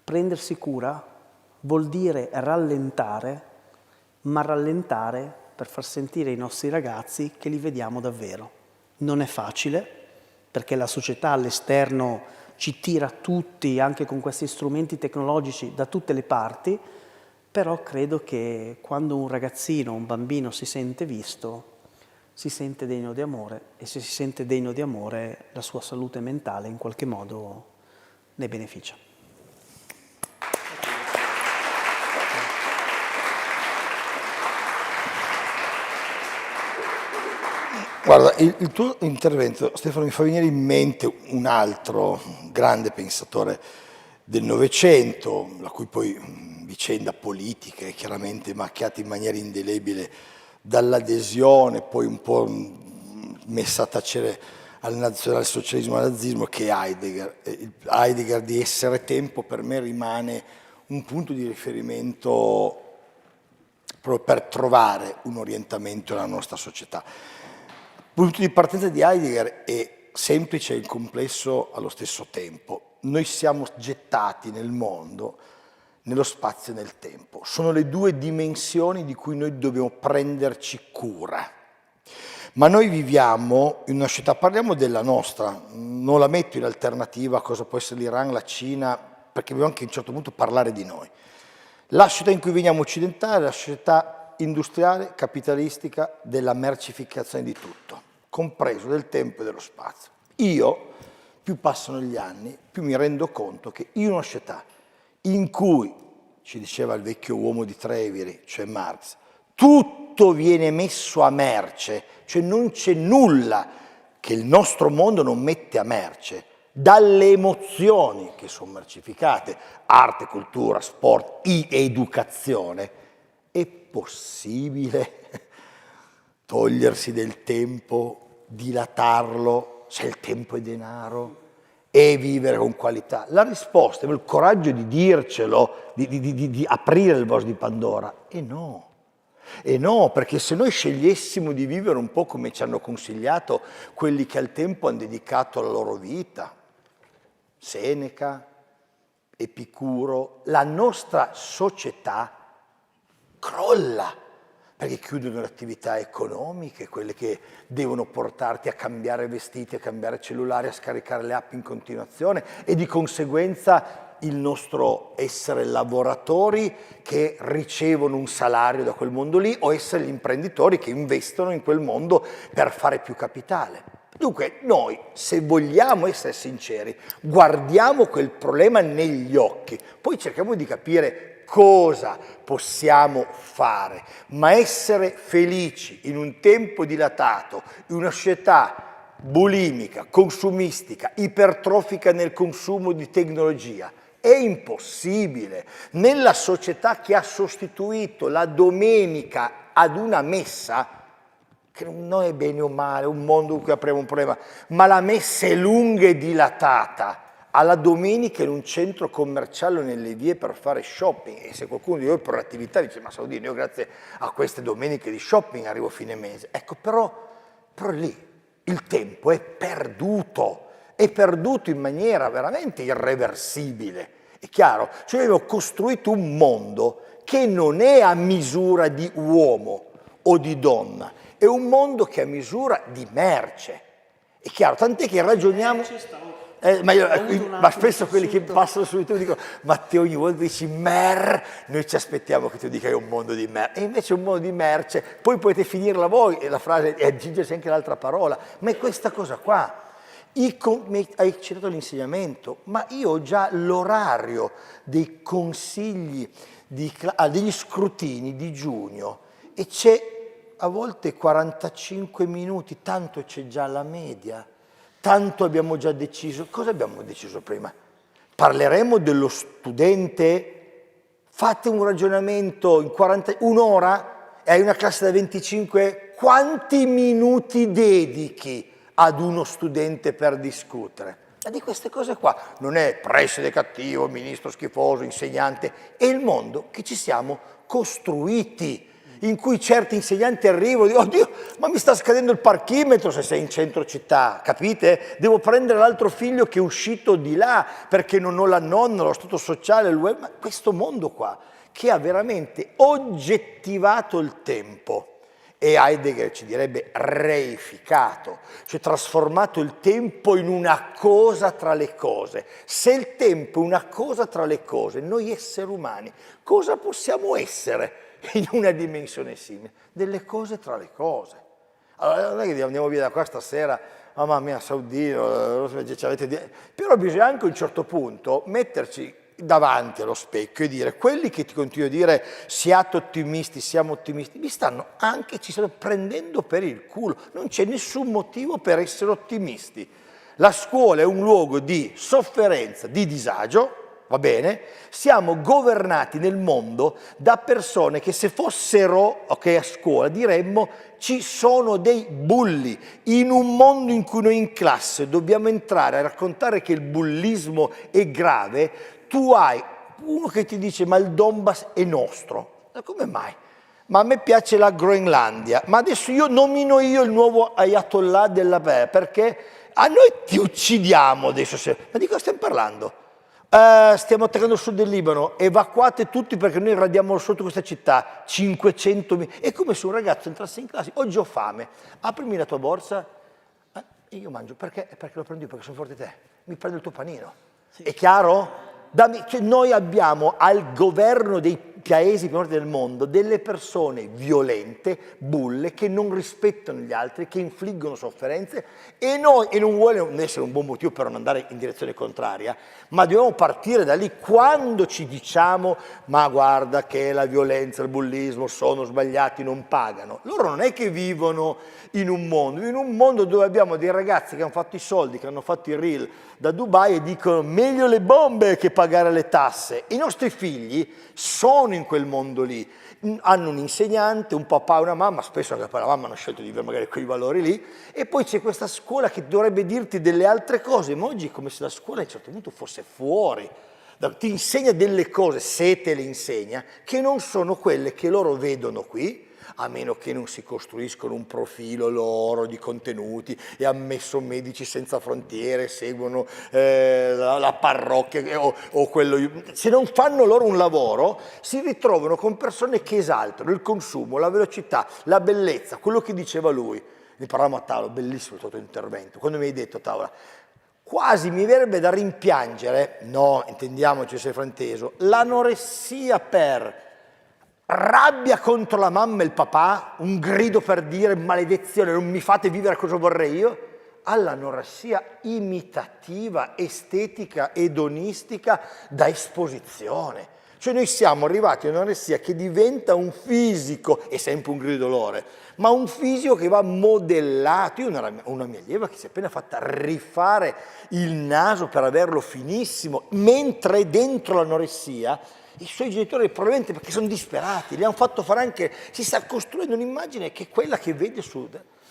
prendersi cura vuol dire rallentare, ma rallentare per far sentire ai nostri ragazzi che li vediamo davvero. Non è facile, perché la società all'esterno ci tira tutti, anche con questi strumenti tecnologici, da tutte le parti, però credo che quando un ragazzino, un bambino si sente visto, si sente degno di amore, e se si sente degno di amore la sua salute mentale in qualche modo ne beneficia. Guarda, il tuo intervento, Stefano, mi fa venire in mente un altro grande pensatore del Novecento, la cui poi vicenda politica è chiaramente macchiata in maniera indelebile dall'adesione, poi un po' messa a tacere al nazionalsocialismo e al nazismo, che è Heidegger. Heidegger, di Essere tempo, per me rimane un punto di riferimento proprio per trovare un orientamento nella nostra società. Il punto di partenza di Heidegger è semplice e complesso allo stesso tempo. Noi siamo gettati nel mondo, nello spazio e nel tempo. Sono le due dimensioni di cui noi dobbiamo prenderci cura. Ma noi viviamo in una società, parliamo della nostra, non la metto in alternativa a cosa può essere l'Iran, la Cina, perché dobbiamo anche a un certo punto parlare di noi. La società in cui viviamo occidentale è la società industriale, capitalistica, della mercificazione di tutto, compreso del tempo e dello spazio. Io, più passano gli anni, più mi rendo conto che in una società in cui, ci diceva il vecchio uomo di Treviri, cioè Marx, tutto viene messo a merce, cioè non c'è nulla che il nostro mondo non mette a merce, dalle emozioni che sono mercificate, arte, cultura, sport, educazione, è possibile togliersi del tempo, dilatarlo, se il tempo è denaro, e vivere con qualità? La risposta, il coraggio di dircelo, di aprire il vaso di Pandora, è no. E no, perché se noi scegliessimo di vivere un po' come ci hanno consigliato quelli che al tempo hanno dedicato la loro vita, Seneca, Epicuro, la nostra società crolla, perché chiudono le attività economiche, quelle che devono portarti a cambiare vestiti, a cambiare cellulari, a scaricare le app in continuazione, e di conseguenza il nostro essere lavoratori che ricevono un salario da quel mondo lì, o essere gli imprenditori che investono in quel mondo per fare più capitale. Dunque noi, se vogliamo essere sinceri, guardiamo quel problema negli occhi, poi cerchiamo di capire cosa possiamo fare, ma essere felici in un tempo dilatato, in una società bulimica, consumistica, ipertrofica nel consumo di tecnologia, è impossibile. Nella società che ha sostituito la domenica ad una messa, che non è bene o male, un mondo in cui apriamo un problema, ma la messa è lunga e dilatata, alla domenica in un centro commerciale o nelle vie per fare shopping, e se qualcuno di voi per l'attività dice ma Saudino, io grazie a queste domeniche di shopping arrivo a fine mese, ecco, però lì il tempo è perduto in maniera veramente irreversibile, è chiaro, cioè abbiamo costruito un mondo che non è a misura di uomo o di donna, è un mondo che è a misura di merce, è chiaro, tant'è che ragioniamo... ma spesso quelli che passano subito dicono Matteo, ogni volta dici mer, noi ci aspettiamo che tu dica che è un mondo di mer, e invece è un mondo di merce, poi potete finirla voi la frase e aggiungersi anche l'altra parola, ma è questa cosa qua. Hai citato l'insegnamento, ma io ho già l'orario dei consigli, degli scrutini di giugno, e c'è a volte 45 minuti, tanto c'è già la media. Tanto abbiamo già deciso. Cosa abbiamo deciso prima? Parleremo dello studente? Fate un ragionamento in un'ora e hai una classe da 25, quanti minuti dedichi ad uno studente per discutere? Ma di queste cose qua non è preside cattivo, ministro schifoso, insegnante, è il mondo che ci siamo costruiti, in cui certi insegnanti arrivano e dicono oddio, ma mi sta scadendo il parchimetro se sei in centro città, capite? Devo prendere l'altro figlio che è uscito di là perché non ho la nonna, lo stato sociale, ma questo mondo qua che ha veramente oggettivato il tempo. E Heidegger ci direbbe reificato, cioè trasformato il tempo in una cosa tra le cose. Se il tempo è una cosa tra le cose, noi esseri umani cosa possiamo essere in una dimensione simile? Delle cose tra le cose. Allora non è che andiamo via da qua stasera, mamma mia, Saudino, però bisogna anche a un certo punto metterci davanti allo specchio e dire: quelli che ti continuo a dire siate ottimisti, siamo ottimisti, ci stanno prendendo per il culo, non c'è nessun motivo per essere ottimisti. La scuola è un luogo di sofferenza, di disagio, va bene? Siamo governati nel mondo da persone che se fossero a scuola diremmo ci sono dei bulli. In un mondo in cui noi in classe dobbiamo entrare a raccontare che il bullismo è grave, tu hai uno che ti dice ma il Donbass è nostro. Ma come mai? Ma a me piace la Groenlandia. Ma adesso nomino io il nuovo Ayatollah perché a noi ti uccidiamo adesso. Ma di cosa stiamo parlando? Stiamo attaccando il sud del Libano, evacuate tutti perché noi radiamo sotto questa città, 500.000. È come se un ragazzo entrasse in classe: oggi ho fame, aprimi la tua borsa, e io mangio. Perché? Perché lo prendo io, perché sono forte te. Mi prendo il tuo panino. Sì. È chiaro? Cioè noi abbiamo al governo dei paesi più forti del mondo delle persone violente, bulle, che non rispettano gli altri, che infliggono sofferenze, e non vuole essere un buon motivo per non andare in direzione contraria, ma dobbiamo partire da lì. Quando ci diciamo ma guarda che la violenza, il bullismo sono sbagliati, non pagano, loro non è che vivono in un mondo dove abbiamo dei ragazzi che hanno fatto i soldi, che hanno fatto i reel da Dubai e dicono meglio le bombe che pagare le tasse. I nostri figli sono in quel mondo lì, hanno un insegnante, un papà e una mamma, spesso anche la mamma hanno scelto di avere magari quei valori lì, e poi c'è questa scuola che dovrebbe dirti delle altre cose, ma oggi è come se la scuola a un certo punto fosse fuori, ti insegna delle cose, se te le insegna, che non sono quelle che loro vedono qui, a meno che non si costruiscono un profilo loro di contenuti e ammesso Medici Senza Frontiere, seguono la parrocchia o quello. Se non fanno loro un lavoro, si ritrovano con persone che esaltano il consumo, la velocità, la bellezza, quello che diceva lui. Ne parlavamo a tavola, bellissimo il tuo intervento, quando mi hai detto a tavola, quasi mi verrebbe da rimpiangere, no, intendiamoci se frainteso, l'anoressia per rabbia contro la mamma e il papà, un grido per dire maledizione, non mi fate vivere cosa vorrei io, all'anoressia imitativa, estetica, edonistica da esposizione. Cioè noi siamo arrivati a un'anoressia che diventa un fisico, è sempre un grido di dolore, ma un fisico che va modellato. Io ho una mia allieva che si è appena fatta rifare il naso per averlo finissimo, mentre dentro l'anoressia i suoi genitori probabilmente perché sono disperati, le hanno fatto fare anche, si sta costruendo un'immagine che è quella che vede su.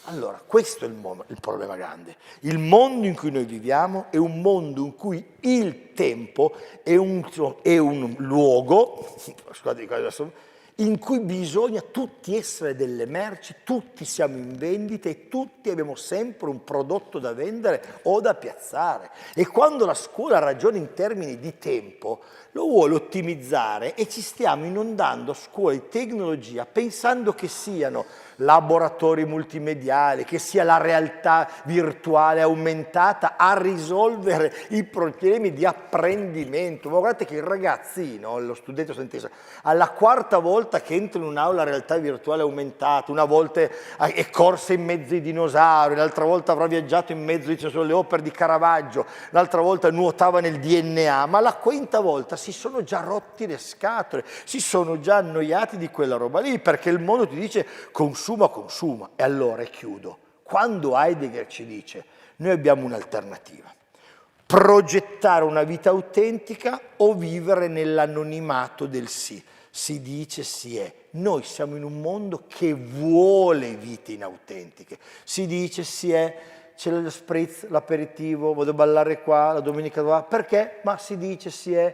Allora, questo è il problema grande. Il mondo in cui noi viviamo è un mondo in cui il tempo è un luogo, scusate adesso, in cui bisogna tutti essere delle merci, tutti siamo in vendita e tutti abbiamo sempre un prodotto da vendere o da piazzare. E quando la scuola ragiona in termini di tempo, lo vuole ottimizzare e ci stiamo inondando a scuole di tecnologia pensando che siano laboratori multimediali, che sia la realtà virtuale aumentata a risolvere i problemi di apprendimento. Ma guardate che il ragazzino, lo studente o studentessa, alla quarta volta che entra in un'aula a realtà virtuale aumentata, una volta è corsa in mezzo ai dinosauri, l'altra volta avrà viaggiato in mezzo alle opere di Caravaggio, l'altra volta nuotava nel DNA, ma la quinta volta si sono già rotti le scatole, si sono già annoiati di quella roba lì, perché il mondo ti dice consuma. E allora, e chiudo, quando Heidegger ci dice noi abbiamo un'alternativa, progettare una vita autentica o vivere nell'anonimato del sì, si dice si è. Noi siamo in un mondo che vuole vite inautentiche, si dice si è, c'è lo spritz, l'aperitivo, vado a ballare qua, la domenica qua, perché? Ma si dice si è,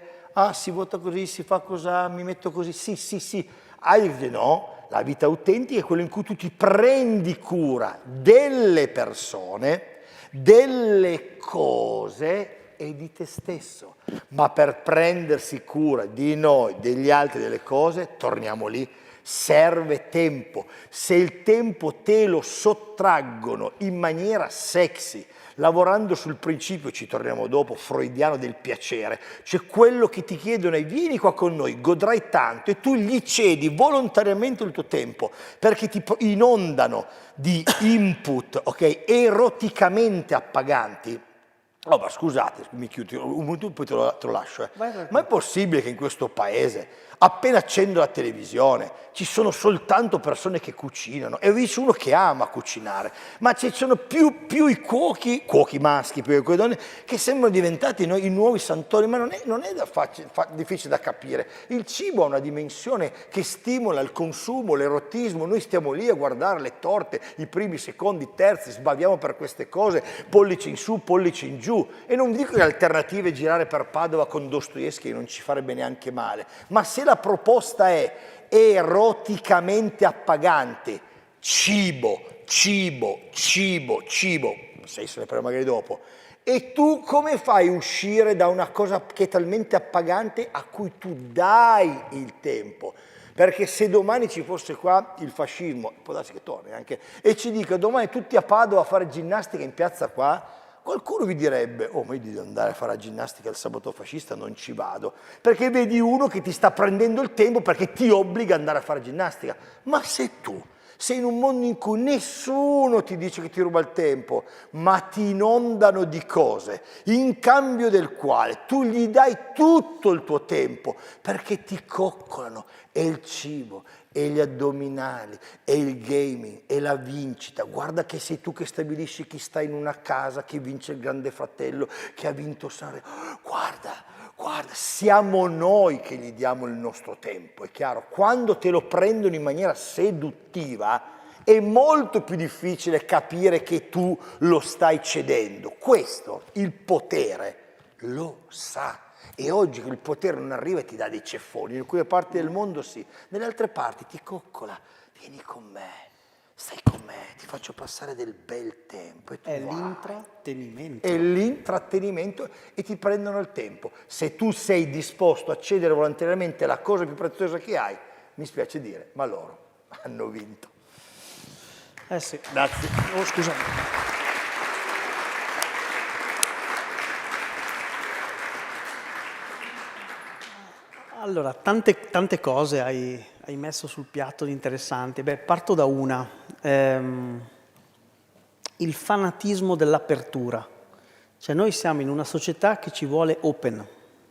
si vota così, si fa così, mi metto così, sì. Heidegger no. La vita autentica è quella in cui tu ti prendi cura delle persone, delle cose e di te stesso, ma per prendersi cura di noi, degli altri, delle cose, torniamo lì, serve tempo. Se il tempo te lo sottraggono in maniera sexy, lavorando sul principio, ci torniamo dopo, freudiano del piacere, cioè quello che ti chiedono è vieni qua con noi, godrai tanto, e tu gli cedi volontariamente il tuo tempo, perché ti inondano di input, ok, eroticamente appaganti. Oh, ma scusate, mi chiudo un minuto, poi te lo lascio. Ma è possibile che in questo paese, appena accendo la televisione, ci sono soltanto persone che cucinano? E ho visto uno che ama cucinare, ma ci sono più i cuochi maschi, più le donne, che sembrano diventati i nuovi santori, ma non è difficile da capire. Il cibo ha una dimensione che stimola il consumo, l'erotismo, noi stiamo lì a guardare le torte, i primi, secondi, terzi, sbaviamo per queste cose, pollici in su, pollici in giù. E non dico che l'alternativa è girare per Padova con Dostoevskij, che non ci farebbe neanche male, ma se la proposta è eroticamente appagante, cibo, sei se ne parla magari dopo, e tu come fai a uscire da una cosa che è talmente appagante a cui tu dai il tempo? Perché se domani ci fosse qua il fascismo, può darsi che torni anche, e ci dica domani tutti a Padova a fare ginnastica in piazza qua, qualcuno vi direbbe, oh, ma io devo andare a fare la ginnastica il sabato fascista, non ci vado, perché vedi uno che ti sta prendendo il tempo perché ti obbliga ad andare a fare ginnastica. Ma se tu sei in un mondo in cui nessuno ti dice che ti ruba il tempo, ma ti inondano di cose, in cambio del quale tu gli dai tutto il tuo tempo, perché ti coccolano, e il cibo, e gli addominali, e il gaming, e la vincita. Guarda che sei tu che stabilisci chi sta in una casa, chi vince il Grande Fratello, chi ha vinto Sanremo. Guarda, siamo noi che gli diamo il nostro tempo, è chiaro? Quando te lo prendono in maniera seduttiva è molto più difficile capire che tu lo stai cedendo. Questo, il potere, lo sa. E oggi il potere non arriva e ti dà dei ceffoni, in alcune parti del mondo sì, nelle altre parti ti coccola, vieni con me, stai con me, ti faccio passare del bel tempo. E tu è l'intrattenimento. È l'intrattenimento e ti prendono il tempo. Se tu sei disposto a cedere volontariamente la cosa più preziosa che hai, mi spiace dire, ma loro hanno vinto. Sì. Grazie. Oh, scusami. Allora, tante cose hai messo sul piatto di interessanti. Beh, parto da una. Il fanatismo dell'apertura. Cioè noi siamo in una società che ci vuole open,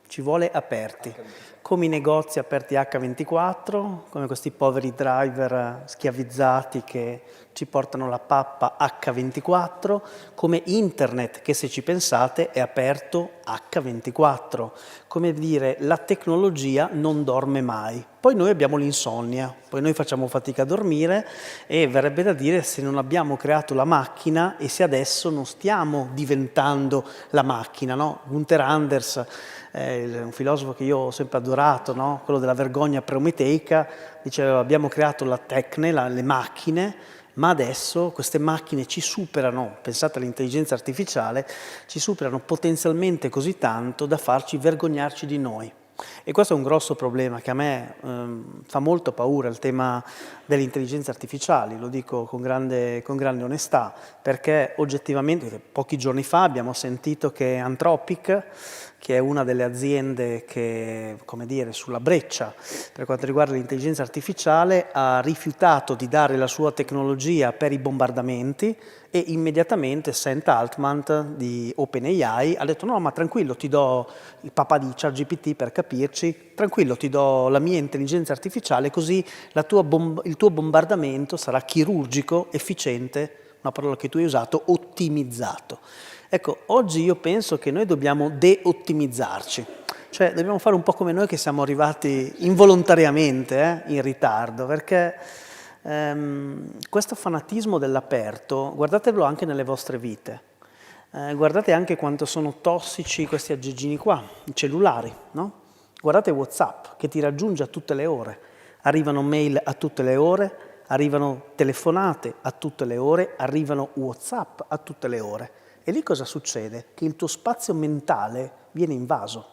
ci vuole aperti. Come i negozi aperti H24, come questi poveri driver schiavizzati che ci portano la pappa H24, come internet che se ci pensate è aperto H24, come dire la tecnologia non dorme mai. Poi noi abbiamo l'insonnia, poi noi facciamo fatica a dormire e verrebbe da dire se non abbiamo creato la macchina e se adesso non stiamo diventando la macchina, no? Gunther Anders, un filosofo che io ho sempre adorato, no? Quello della vergogna prometeica, diceva abbiamo creato la tecne, le macchine, ma adesso queste macchine ci superano, pensate all'intelligenza artificiale, ci superano potenzialmente così tanto da farci vergognarci di noi. E questo è un grosso problema che a me fa molto paura, il tema delle intelligenze artificiali, lo dico con grande onestà, perché oggettivamente pochi giorni fa abbiamo sentito che Anthropic, che è una delle aziende che, come dire, sulla breccia per quanto riguarda l'intelligenza artificiale, ha rifiutato di dare la sua tecnologia per i bombardamenti e immediatamente Sam Altman di OpenAI ha detto no, ma tranquillo, ti do il papà di ChatGPT per capirci, tranquillo, ti do la mia intelligenza artificiale così il tuo bombardamento sarà chirurgico, efficiente, una parola che tu hai usato, ottimizzato. Ecco, oggi io penso che noi dobbiamo de-ottimizzarci, cioè dobbiamo fare un po' come noi che siamo arrivati involontariamente in ritardo, perché questo fanatismo dell'aperto, guardatelo anche nelle vostre vite, guardate anche quanto sono tossici questi aggeggini qua, i cellulari, no? Guardate WhatsApp che ti raggiunge a tutte le ore, arrivano mail a tutte le ore, arrivano telefonate a tutte le ore, arrivano WhatsApp a tutte le ore. E lì cosa succede? Che il tuo spazio mentale viene invaso.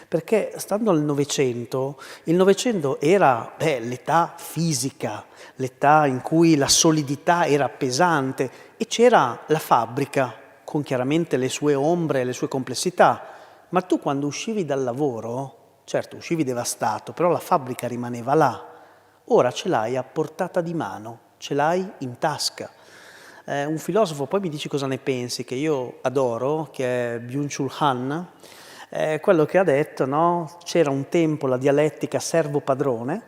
Perché stando al Novecento, il Novecento era l'età fisica, l'età in cui la solidità era pesante e c'era la fabbrica con chiaramente le sue ombre e le sue complessità, ma tu quando uscivi dal lavoro, certo uscivi devastato, però la fabbrica rimaneva là, ora ce l'hai a portata di mano, ce l'hai in tasca. Un filosofo, poi mi dici cosa ne pensi, che io adoro, che è Byung-Chul Han, quello che ha detto, no? C'era un tempo la dialettica servo-padrone,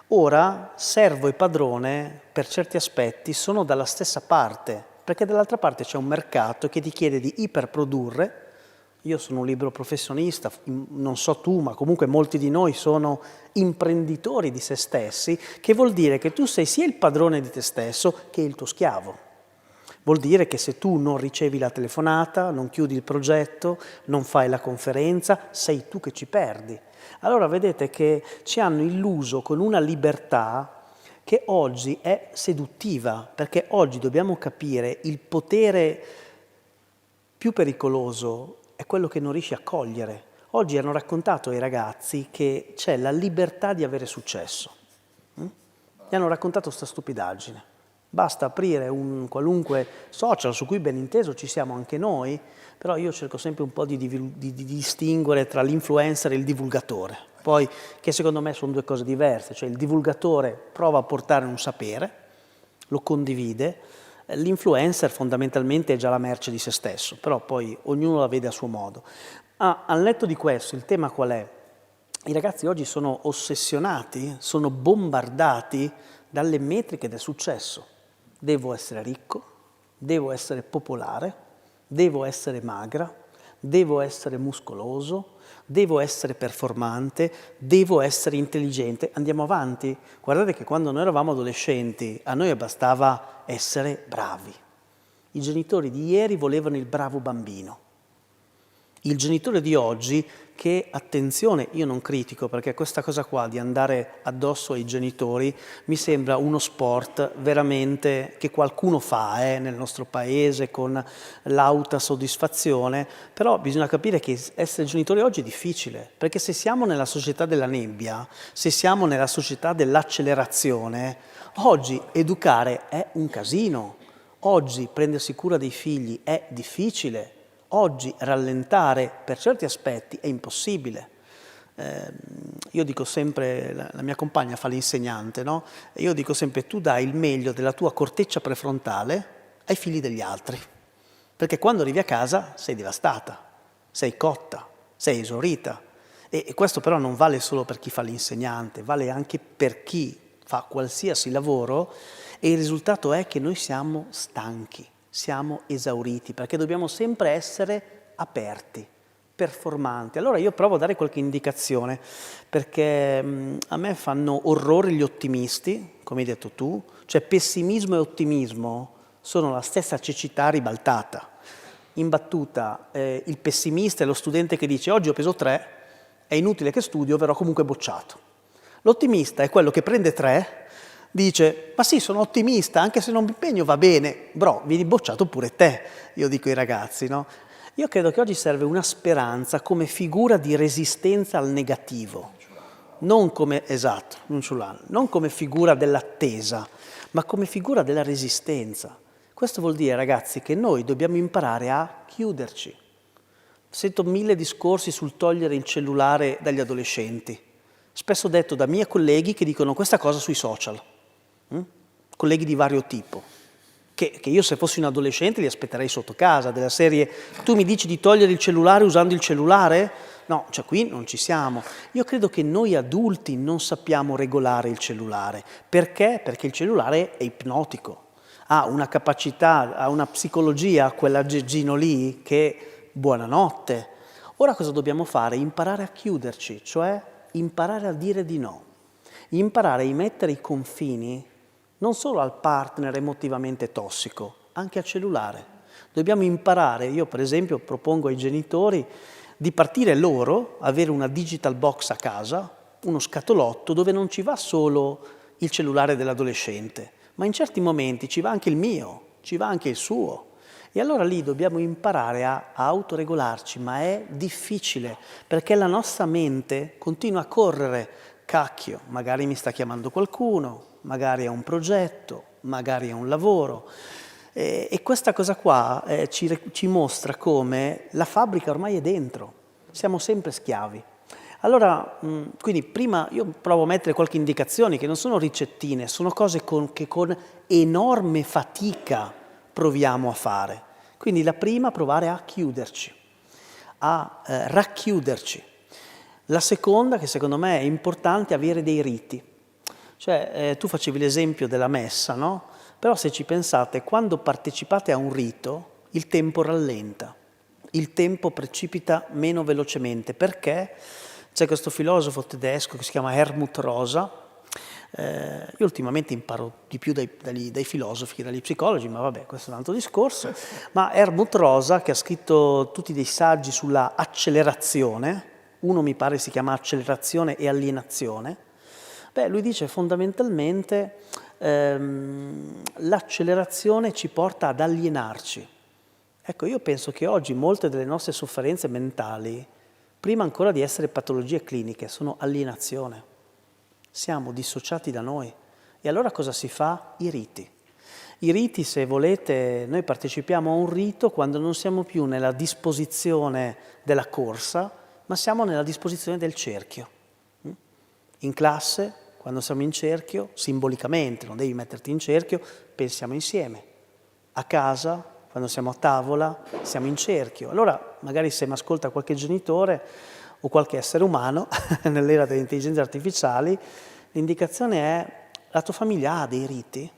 ora servo e padrone per certi aspetti sono dalla stessa parte, perché dall'altra parte c'è un mercato che ti chiede di iperprodurre. Io sono un libero professionista, non so tu, ma comunque molti di noi sono imprenditori di se stessi, che vuol dire che tu sei sia il padrone di te stesso che il tuo schiavo. Vuol dire che se tu non ricevi la telefonata, non chiudi il progetto, non fai la conferenza, sei tu che ci perdi. Allora vedete che ci hanno illuso con una libertà che oggi è seduttiva, perché oggi dobbiamo capire il potere più pericoloso è quello che non riesci a cogliere. Oggi hanno raccontato ai ragazzi che c'è la libertà di avere successo. Gli hanno raccontato sta stupidaggine. Basta aprire un qualunque social, su cui ben inteso ci siamo anche noi, però io cerco sempre un po' di distinguere tra l'influencer e il divulgatore. Poi, che secondo me sono due cose diverse, cioè il divulgatore prova a portare un sapere, lo condivide, l'influencer fondamentalmente è già la merce di se stesso, però poi ognuno la vede a suo modo. Al netto di questo, il tema qual è? I ragazzi oggi sono ossessionati, sono bombardati dalle metriche del successo. Devo essere ricco, devo essere popolare, devo essere magra, devo essere muscoloso, devo essere performante, devo essere intelligente. Andiamo avanti. Guardate che quando noi eravamo adolescenti a noi bastava essere bravi. I genitori di ieri volevano il bravo bambino. Il genitore di oggi che, attenzione, io non critico perché questa cosa qua di andare addosso ai genitori mi sembra uno sport veramente che qualcuno fa nel nostro paese con lauta soddisfazione, però bisogna capire che essere genitori oggi è difficile, perché se siamo nella società della nebbia, se siamo nella società dell'accelerazione, oggi educare è un casino, oggi prendersi cura dei figli è difficile. Oggi rallentare per certi aspetti è impossibile. Io dico sempre, la mia compagna fa l'insegnante, no? E io dico sempre, tu dai il meglio della tua corteccia prefrontale ai figli degli altri, perché quando arrivi a casa sei devastata, sei cotta, sei esaurita. E questo però non vale solo per chi fa l'insegnante, vale anche per chi fa qualsiasi lavoro e il risultato è che noi siamo stanchi. Siamo esauriti, perché dobbiamo sempre essere aperti, performanti. Allora io provo a dare qualche indicazione, perché a me fanno orrore gli ottimisti, come hai detto tu, cioè pessimismo e ottimismo sono la stessa cecità ribaltata. In battuta, il pessimista è lo studente che dice oggi ho preso 3, è inutile che studio, verrò comunque bocciato. L'ottimista è quello che prende 3, dice, ma sì, sono ottimista, anche se non mi impegno va bene, bro, vieni bocciato pure te, io dico ai ragazzi, no? Io credo che oggi serve una speranza come figura di resistenza al negativo, non come, esatto, non come figura dell'attesa, ma come figura della resistenza. Questo vuol dire, ragazzi, che noi dobbiamo imparare a chiuderci. Sento 1000 discorsi sul togliere il cellulare dagli adolescenti, spesso detto da miei colleghi che dicono questa cosa sui social. Colleghi di vario tipo, che io se fossi un adolescente li aspetterei sotto casa, della serie tu mi dici di togliere il cellulare usando il cellulare? No, cioè qui non ci siamo. Io credo che noi adulti non sappiamo regolare il cellulare. Perché? Perché il cellulare è ipnotico, ha una capacità, ha una psicologia, quell'aggeggino lì che buonanotte. Ora cosa dobbiamo fare? Imparare a chiuderci, cioè imparare a dire di no, imparare a mettere i confini non solo al partner emotivamente tossico, anche al cellulare. Dobbiamo imparare, io per esempio propongo ai genitori di partire loro, avere una digital box a casa, uno scatolotto dove non ci va solo il cellulare dell'adolescente, ma in certi momenti ci va anche il mio, ci va anche il suo. E allora lì dobbiamo imparare a autoregolarci, ma è difficile, perché la nostra mente continua a correre. Cacchio, magari mi sta chiamando qualcuno, magari è un progetto, magari è un lavoro. E questa cosa qua ci mostra come la fabbrica ormai è dentro, siamo sempre schiavi. Allora, quindi prima io provo a mettere qualche indicazione, che non sono ricettine, sono cose che con enorme fatica proviamo a fare. Quindi la prima, provare a chiuderci, a racchiuderci. La seconda, che secondo me è importante, è avere dei riti. Cioè, tu facevi l'esempio della messa, no? Però se ci pensate, quando partecipate a un rito, il tempo rallenta, il tempo precipita meno velocemente. Perché? C'è questo filosofo tedesco che si chiama Helmut Rosa. Io ultimamente imparo di più dai filosofi che dagli psicologi, ma vabbè, questo è un altro discorso. Ma Helmut Rosa, che ha scritto tutti dei saggi sulla accelerazione, uno mi pare si chiama Accelerazione e Alienazione, lui dice fondamentalmente l'accelerazione ci porta ad alienarci. Ecco, io penso che oggi molte delle nostre sofferenze mentali, prima ancora di essere patologie cliniche, sono alienazione. Siamo dissociati da noi. E allora cosa si fa? I riti. I riti, se volete, noi partecipiamo a un rito quando non siamo più nella disposizione della corsa, ma siamo nella disposizione del cerchio. In classe, quando siamo in cerchio, simbolicamente, non devi metterti in cerchio, pensiamo insieme. A casa, quando siamo a tavola, siamo in cerchio. Allora, magari se mi ascolta qualche genitore o qualche essere umano, nell'era delle intelligenze artificiali, l'indicazione è: la tua famiglia ha dei riti?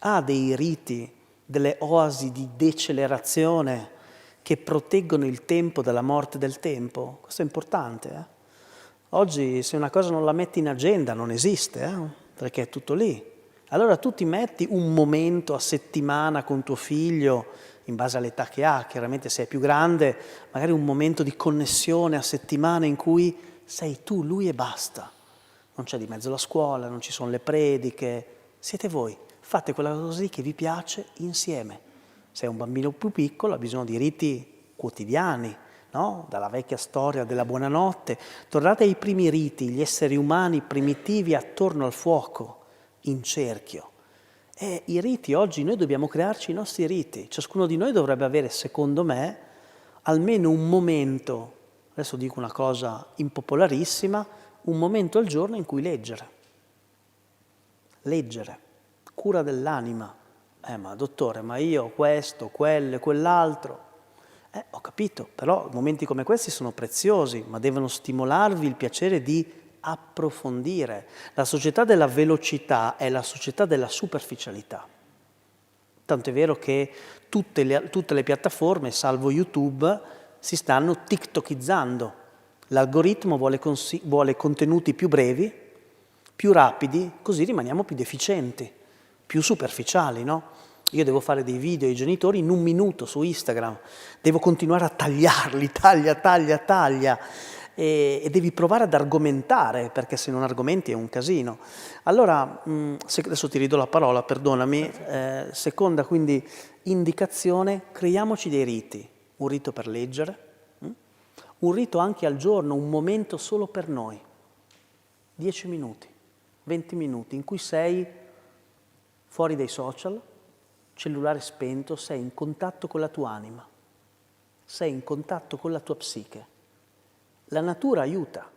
Ha dei riti, delle oasi di decelerazione che proteggono il tempo dalla morte del tempo? Questo è importante. Oggi se una cosa non la metti in agenda non esiste, perché è tutto lì. Allora tu ti metti un momento a settimana con tuo figlio, in base all'età che ha, chiaramente se è più grande, magari un momento di connessione a settimana in cui sei tu, lui e basta. Non c'è di mezzo la scuola, non ci sono le prediche, siete voi. Fate quella cosa lì che vi piace insieme. Se è un bambino più piccolo ha bisogno di riti quotidiani, no? Dalla vecchia storia della buonanotte. Tornate ai primi riti, gli esseri umani primitivi attorno al fuoco, in cerchio. E i riti, oggi noi dobbiamo crearci i nostri riti. Ciascuno di noi dovrebbe avere, secondo me, almeno un momento, adesso dico una cosa impopolarissima, un momento al giorno in cui leggere. Leggere, cura dell'anima. Ma dottore, ma io questo, quello e quell'altro. Ho capito, però momenti come questi sono preziosi, ma devono stimolarvi il piacere di approfondire. La società della velocità è la società della superficialità. Tanto è vero che tutte le piattaforme, salvo YouTube, si stanno tiktokizzando. L'algoritmo vuole contenuti più brevi, più rapidi, così rimaniamo più deficienti, più superficiali, no? Io devo fare dei video ai genitori in 1 minuto su Instagram, devo continuare a tagliarli, taglia, e devi provare ad argomentare, perché se non argomenti è un casino. Allora, adesso ti ridò la parola, perdonami, seconda quindi indicazione, creiamoci dei riti, un rito per leggere, un rito anche al giorno, un momento solo per noi, 10 minuti, 20 minuti, in cui sei fuori dai social, cellulare spento, sei in contatto con la tua anima, sei in contatto con la tua psiche. La natura aiuta.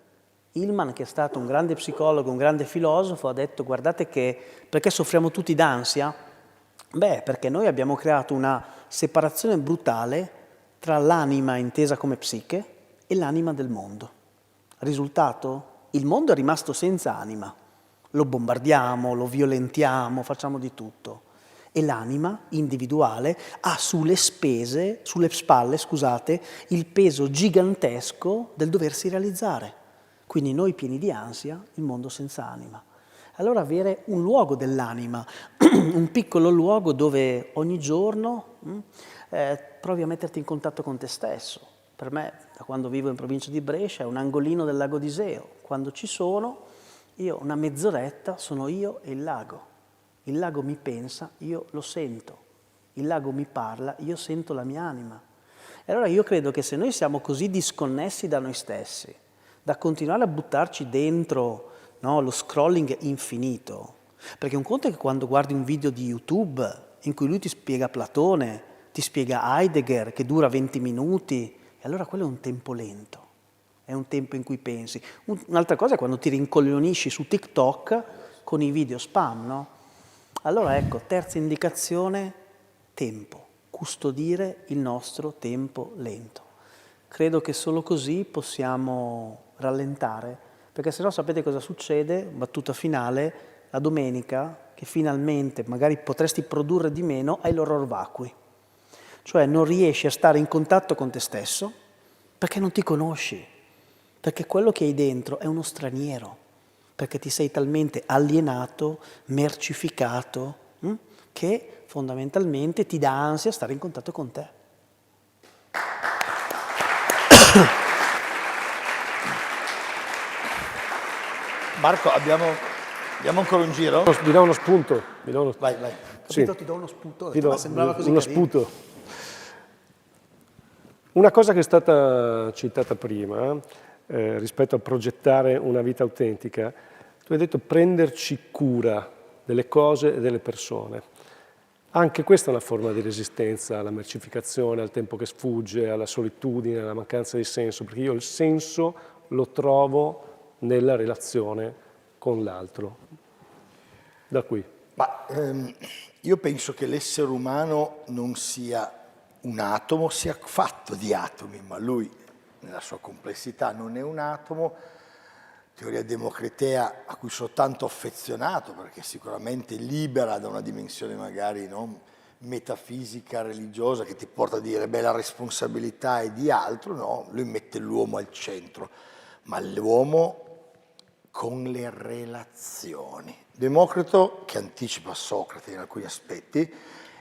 Hillman, che è stato un grande psicologo, un grande filosofo, ha detto: guardate che perché soffriamo tutti d'ansia? Perché noi abbiamo creato una separazione brutale tra l'anima intesa come psiche e l'anima del mondo. Risultato? Il mondo è rimasto senza anima. Lo bombardiamo, lo violentiamo, facciamo di tutto. E l'anima individuale ha sulle spalle, il peso gigantesco del doversi realizzare. Quindi noi pieni di ansia, il mondo senza anima. Allora avere un luogo dell'anima, un piccolo luogo dove ogni giorno provi a metterti in contatto con te stesso. Per me, da quando vivo in provincia di Brescia, è un angolino del lago d'Iseo. Quando ci sono, io una mezz'oretta sono io e il lago. Il lago mi pensa, io lo sento. il lago mi parla, io sento la mia anima. E allora io credo che se noi siamo così disconnessi da noi stessi, da continuare a buttarci dentro, no, lo scrolling infinito, perché un conto è che quando guardi un video di YouTube in cui lui ti spiega Platone, ti spiega Heidegger, che dura 20 minuti, e allora quello è un tempo lento, è un tempo in cui pensi. Un'altra cosa è quando ti rincoglionisci su TikTok con i video spam, no? Allora ecco, terza indicazione, tempo. Custodire il nostro tempo lento. Credo che solo così possiamo rallentare, perché sennò sapete cosa succede? Battuta finale, la domenica, che finalmente magari potresti produrre di meno, hai l'horror vacui. Cioè non riesci a stare in contatto con te stesso perché non ti conosci, perché quello che hai dentro è uno straniero, perché ti sei talmente alienato, mercificato, che fondamentalmente ti dà ansia stare in contatto con te. Marco, abbiamo ancora un giro? Vi do uno spunto. Vai. Sì. Ti do uno spunto, Ti do ma sembrava così uno carino. sputo. Una cosa che è stata citata prima, rispetto a progettare una vita autentica, tu hai detto prenderci cura delle cose e delle persone. Anche questa è una forma di resistenza alla mercificazione, al tempo che sfugge, alla solitudine, alla mancanza di senso, perché io il senso lo trovo nella relazione con l'altro. Da qui. Ma io penso che l'essere umano non sia un atomo, sia fatto di atomi, ma lui nella sua complessità non è un atomo. Teoria democritea a cui sono tanto affezionato perché sicuramente libera da una dimensione magari metafisica, religiosa, che ti porta a dire beh, la responsabilità è di altro, no, lui mette l'uomo al centro, ma l'uomo con le relazioni. Democrito, che anticipa Socrate in alcuni aspetti,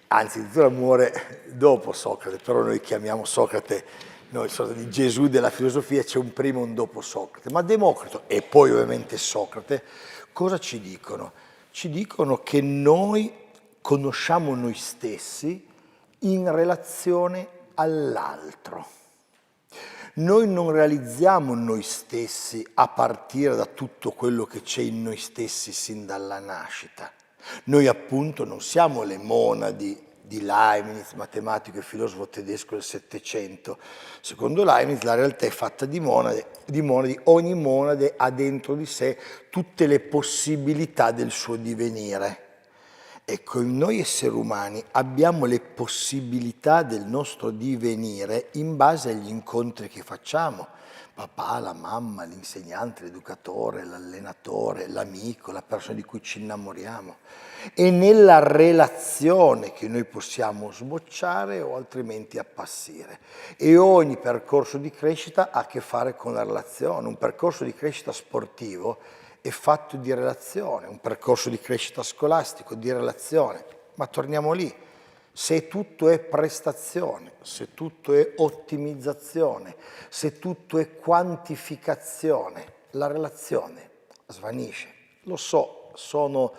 anzi addirittura muore dopo Socrate, però noi chiamiamo Socrate, noi sorta di Gesù della filosofia, c'è un prima e un dopo Socrate, ma Democrito e poi ovviamente Socrate cosa ci dicono? Ci dicono che noi conosciamo noi stessi in relazione all'altro. Noi non realizziamo noi stessi a partire da tutto quello che c'è in noi stessi sin dalla nascita. Noi appunto non siamo le monadi di Leibniz, matematico e filosofo tedesco del Settecento. Secondo Leibniz la realtà è fatta di monadi, ogni monade ha dentro di sé tutte le possibilità del suo divenire. Ecco, noi esseri umani abbiamo le possibilità del nostro divenire in base agli incontri che facciamo. Papà, la mamma, l'insegnante, l'educatore, l'allenatore, l'amico, la persona di cui ci innamoriamo. E nella relazione che noi possiamo sbocciare o altrimenti appassire. E ogni percorso di crescita ha a che fare con la relazione. Un percorso di crescita sportivo è fatto di relazione, un percorso di crescita scolastico, di relazione. Ma torniamo lì. Se tutto è prestazione, se tutto è ottimizzazione, se tutto è quantificazione, la relazione svanisce. Lo so, sono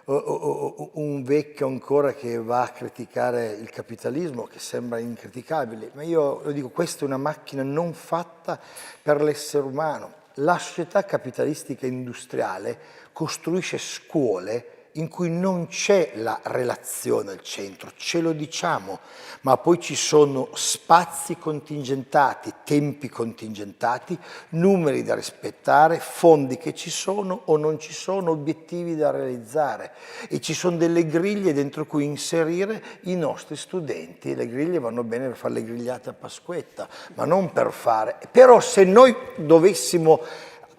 un vecchio ancora che va a criticare il capitalismo, che sembra incriticabile, ma io lo dico, questa è una macchina non fatta per l'essere umano. La società capitalistica industriale costruisce scuole in cui non c'è la relazione al centro, ce lo diciamo, ma poi ci sono spazi contingentati, tempi contingentati, numeri da rispettare, fondi che ci sono o non ci sono, obiettivi da realizzare e ci sono delle griglie dentro cui inserire i nostri studenti. Le griglie vanno bene per fare le grigliate a Pasquetta, ma non per fare... Però se noi dovessimo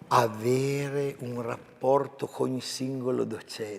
avere un rapporto con ogni singolo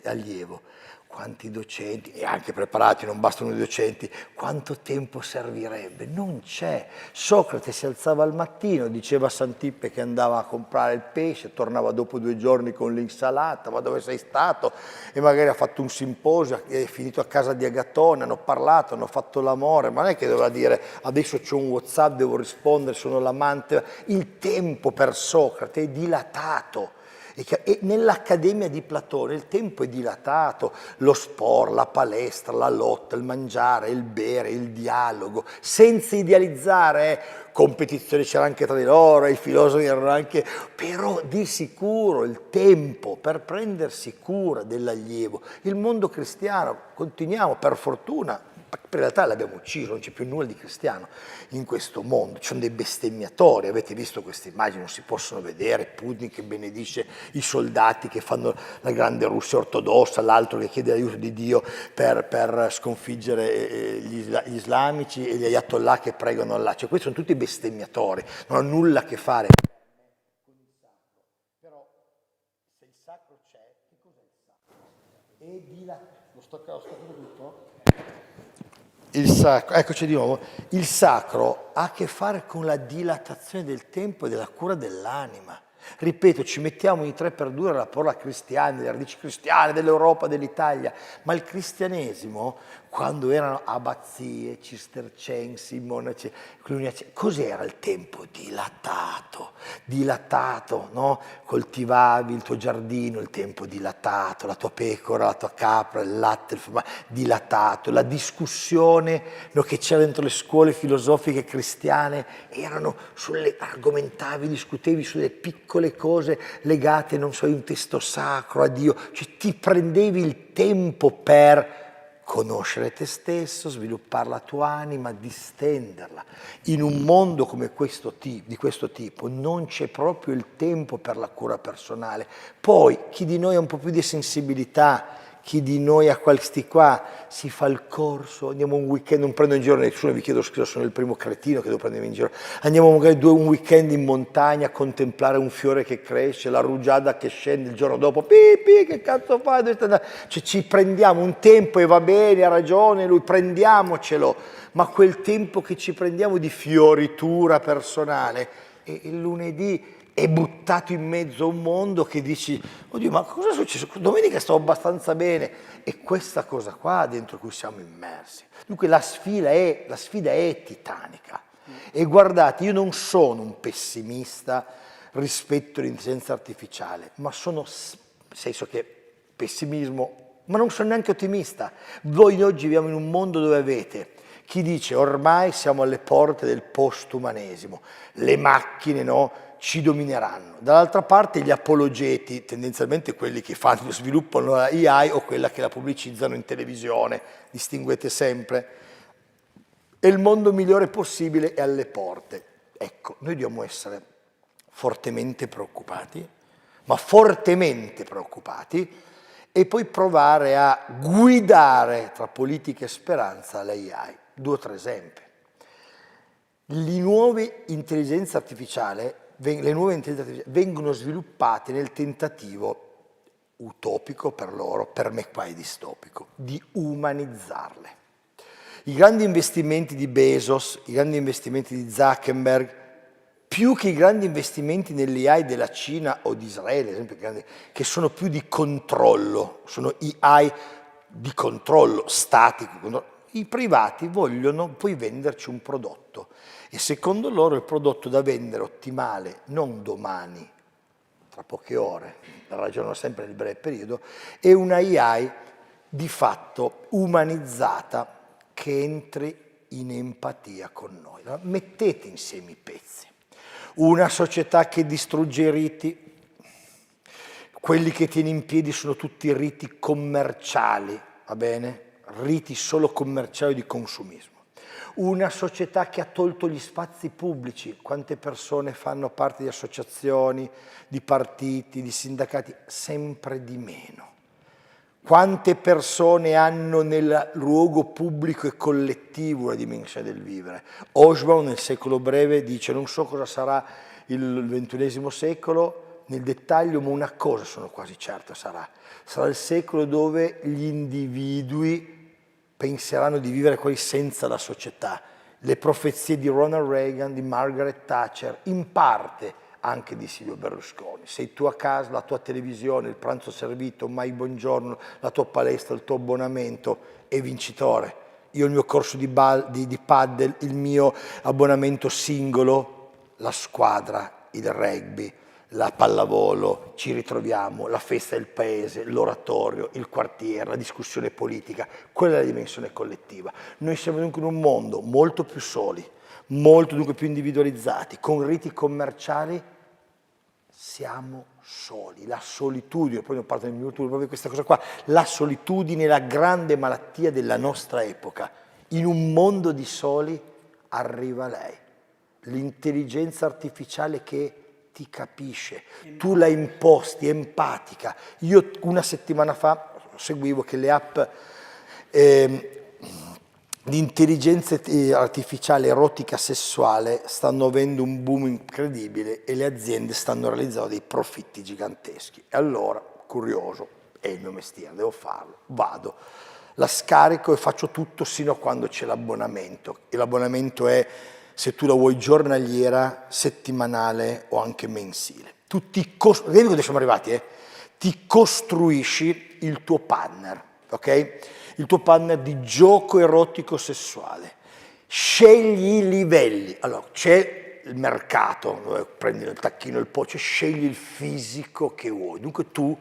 allievo, quanti docenti, e anche preparati, non bastano i docenti, quanto tempo servirebbe? Non c'è. Socrate si alzava al mattino, diceva a Santippe che andava a comprare il pesce, tornava dopo 2 giorni con l'insalata, ma dove sei stato? E magari ha fatto un simposio, è finito a casa di Agatone, hanno parlato, hanno fatto l'amore, ma non è che doveva dire adesso c'ho un WhatsApp, devo rispondere, sono l'amante. Il tempo per Socrate è dilatato. E nell'Accademia di Platone il tempo è dilatato, lo sport, la palestra, la lotta, il mangiare, il bere, il dialogo, senza idealizzare, competizione c'era anche tra di loro, i filosofi erano anche, però di sicuro il tempo per prendersi cura dell'allievo. Il mondo cristiano, continuiamo per fortuna, in realtà l'abbiamo ucciso, non c'è più nulla di cristiano in questo mondo, ci sono dei bestemmiatori, avete visto queste immagini, non si possono vedere, Putin che benedice i soldati che fanno la grande Russia ortodossa, l'altro che chiede l'aiuto di Dio per sconfiggere gli islamici e gli ayatollah che pregano Allah, cioè questi sono tutti bestemmiatori, non hanno nulla a che fare con il sacro, però se il sacro c'è, che cos'è il sacro? È lo staccato tutto? Il sacro, eccoci di nuovo, il sacro ha a che fare con la dilatazione del tempo e della cura dell'anima. Ripeto, ci mettiamo ogni 3x2 alla parola cristiani, le radici cristiane dell'Europa, dell'Italia, ma il cristianesimo, quando erano abbazie, cistercensi, monaci, cos'era il tempo? Dilatato, no? Coltivavi il tuo giardino, il tempo dilatato, la tua pecora, la tua capra, il latte, il formaggio, dilatato, la discussione, no, che c'era dentro le scuole filosofiche cristiane, argomentavi, discutevi sulle piccole cose legate, non so, a un testo sacro, a Dio, cioè ti prendevi il tempo per conoscere te stesso, sviluppare la tua anima, distenderla. In un mondo come di questo tipo non c'è proprio il tempo per la cura personale. Poi chi di noi ha un po' più di sensibilità, chi di noi ha questi qua, si fa il corso, andiamo un weekend, non prendo in giro nessuno, vi chiedo scusa, sono il primo cretino che devo prendere in giro, andiamo magari un weekend in montagna a contemplare un fiore che cresce, la rugiada che scende il giorno dopo, che cazzo fai? Cioè ci prendiamo un tempo e va bene, ha ragione lui, prendiamocelo, ma quel tempo che ci prendiamo di fioritura personale, e il lunedì è buttato in mezzo a un mondo che dici, oddio, ma cosa è successo? Domenica stavo abbastanza bene. E questa cosa qua dentro cui siamo immersi. Dunque la sfida è titanica. E guardate, io non sono un pessimista rispetto all'intelligenza artificiale, ma sono, nel senso che pessimismo, ma non sono neanche ottimista. Voi oggi viviamo in un mondo dove avete chi dice ormai siamo alle porte del post-umanesimo, le macchine, no, ci domineranno. Dall'altra parte gli apologeti, tendenzialmente quelli che sviluppano la AI o quella che la pubblicizzano in televisione, distinguete sempre. E il mondo migliore possibile è alle porte. Ecco, noi dobbiamo essere fortemente preoccupati, ma fortemente preoccupati, e poi provare a guidare tra politica e speranza l'AI. 2 o 3 esempi. Le nuove intelligenze artificiali vengono sviluppate nel tentativo utopico per loro, per me qua è distopico, di umanizzarle. I grandi investimenti di Bezos, i grandi investimenti di Zuckerberg, più che i grandi investimenti nell'AI della Cina o di Israele, ad esempio, che sono più di controllo, sono AI di controllo statico. I privati vogliono poi venderci un prodotto e secondo loro il prodotto da vendere ottimale non domani, tra poche ore, ragionano sempre nel breve periodo, è una AI di fatto umanizzata che entri in empatia con noi. Mettete insieme i pezzi. Una società che distrugge i riti, quelli che tiene in piedi sono tutti riti commerciali, va bene? Riti solo commerciali di consumismo. Una società che ha tolto gli spazi pubblici, quante persone fanno parte di associazioni, di partiti, di sindacati, sempre di meno. Quante persone hanno nel luogo pubblico e collettivo la dimensione del vivere? Hobsbawm nel Secolo Breve dice non so cosa sarà il XXI secolo nel dettaglio, ma una cosa sono quasi certo sarà il secolo dove gli individui penseranno di vivere quasi senza la società. Le profezie di Ronald Reagan, di Margaret Thatcher, in parte anche di Silvio Berlusconi. Sei tu a casa, la tua televisione, il pranzo servito, mai buongiorno, la tua palestra, il tuo abbonamento, è vincitore. Io il mio corso di paddle, il mio abbonamento singolo, la squadra, il rugby, la pallavolo, ci ritroviamo, la festa del paese, l'oratorio, il quartiere, la discussione politica, quella è la dimensione collettiva. Noi siamo dunque in un mondo molto più soli, molto dunque più individualizzati, con riti commerciali, siamo soli. La solitudine, poi ne parlo nel minuto proprio di questa cosa qua, la solitudine è la grande malattia della nostra epoca. In un mondo di soli arriva lei, l'intelligenza artificiale che ti capisce, tu la imposti, è empatica. Io una settimana fa seguivo che le app di intelligenza artificiale erotica sessuale stanno avendo un boom incredibile e le aziende stanno realizzando dei profitti giganteschi. E allora, curioso, è il mio mestiere, devo farlo, vado, la scarico e faccio tutto sino a quando c'è l'abbonamento. E l'abbonamento è, se tu la vuoi giornaliera, settimanale o anche mensile. Vedi dove siamo arrivati, Ti costruisci il tuo partner, ok? Il tuo partner di gioco erotico sessuale. Scegli i livelli. Allora, c'è il mercato, dove prendi il tacchino e il poce, scegli il fisico che vuoi. Dunque tu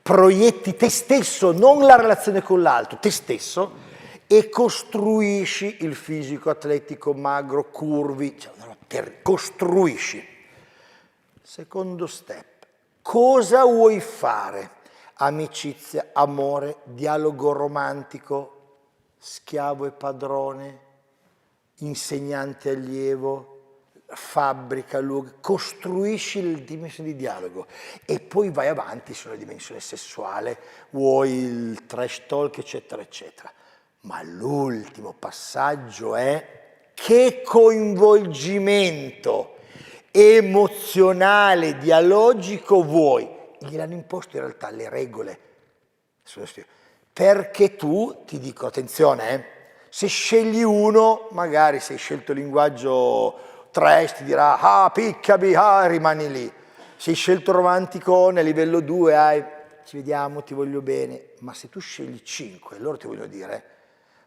proietti te stesso, non la relazione con l'altro, te stesso, e costruisci il fisico atletico, magro, curvi, costruisci. Secondo step, cosa vuoi fare? Amicizia, amore, dialogo romantico, schiavo e padrone, insegnante allievo, fabbrica, luogo, costruisci la dimensione di dialogo e poi vai avanti sulla dimensione sessuale, vuoi il trash talk, eccetera, eccetera. Ma l'ultimo passaggio è che coinvolgimento emozionale, dialogico vuoi? Gliel'hanno imposto in realtà le regole, perché tu, ti dico, attenzione, se scegli uno, magari se hai scelto il linguaggio trash, ti dirà, picchiami, rimani lì. Se hai scelto romantico nel livello 2, ci vediamo, ti voglio bene, ma se tu scegli 5, loro ti vogliono dire,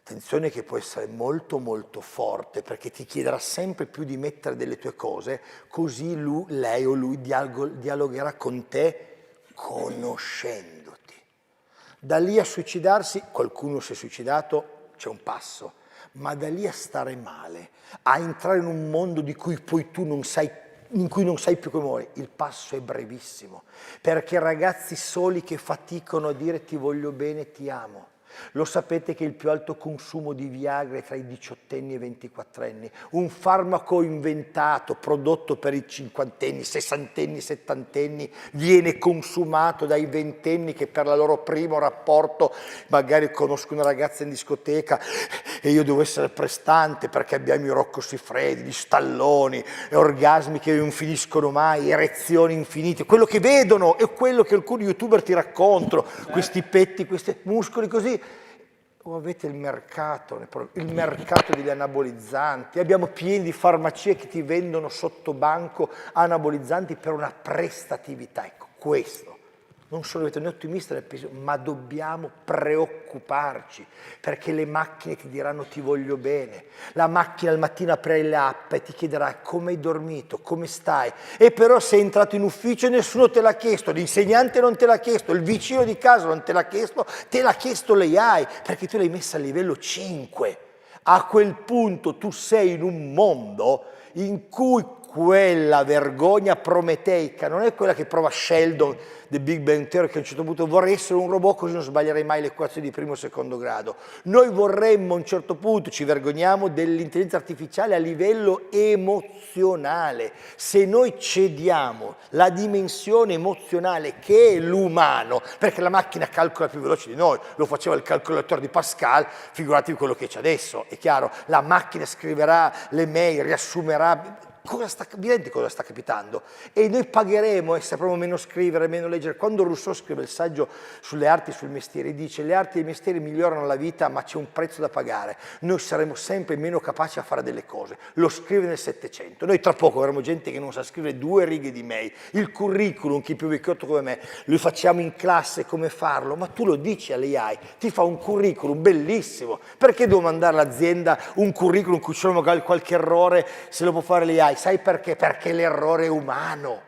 attenzione che può essere molto molto forte, perché ti chiederà sempre più di mettere delle tue cose, così lei o lui dialogherà con te conoscendoti. Da lì a suicidarsi, qualcuno si è suicidato, c'è un passo, ma da lì a stare male, a entrare in un mondo di cui poi tu non sai, in cui non sai più come muori, il passo è brevissimo, perché ragazzi soli che faticano a dire ti voglio bene, ti amo. Lo sapete che il più alto consumo di Viagra è tra i 18enni e i 24enni, un farmaco inventato, prodotto per i 50enni, 60enni, 70enni, viene consumato dai 20enni che per il loro primo rapporto magari conoscono una ragazza in discoteca e io devo essere prestante perché abbiamo i Rocco Siffredi, gli Stalloni, orgasmi che non finiscono mai, erezioni infinite, quello che vedono è quello che alcuni youtuber ti raccontano, questi petti, questi muscoli così. O avete il mercato degli anabolizzanti, abbiamo pieni di farmacie che ti vendono sotto banco anabolizzanti per una prestatività. Ecco, questo, non solo avete un ottimista nel pensiero, ma dobbiamo preoccuparci, perché le macchine ti diranno ti voglio bene, la macchina al mattino aprirà l'app e ti chiederà come hai dormito, come stai, e però sei entrato in ufficio e nessuno te l'ha chiesto, l'insegnante non te l'ha chiesto, il vicino di casa non te l'ha chiesto l'AI, perché tu l'hai messa a livello 5. A quel punto tu sei in un mondo in cui quella vergogna prometeica non è quella che prova Sheldon The Big Bang Theory, che a un certo punto vorrei essere un robot così non sbaglierei mai le equazioni di primo o secondo grado. Noi vorremmo a un certo punto, ci vergogniamo dell'intelligenza artificiale a livello emozionale. Se noi cediamo la dimensione emozionale che è l'umano, perché la macchina calcola più veloce di noi, lo faceva il calcolatore di Pascal, figuratevi quello che c'è adesso, è chiaro, la macchina scriverà le mail, riassumerà. Vi rendete cosa sta capitando? E noi pagheremo e sapremo meno scrivere, meno leggere. Quando Rousseau scrive il saggio sulle arti e sul mestiere, dice le arti e i mestieri migliorano la vita ma c'è un prezzo da pagare. Noi saremo sempre meno capaci a fare delle cose. Lo scrive nel Settecento. Noi tra poco avremo gente che non sa scrivere 2 righe di mail. Il curriculum, chi è più vecchiotto come me, lo facciamo in classe come farlo, ma tu lo dici all'AI, ti fa un curriculum bellissimo. Perché devo mandare all'azienda un curriculum in cui c'è magari qualche errore, se lo può fare l'AI? Sai perché? Perché l'errore è umano.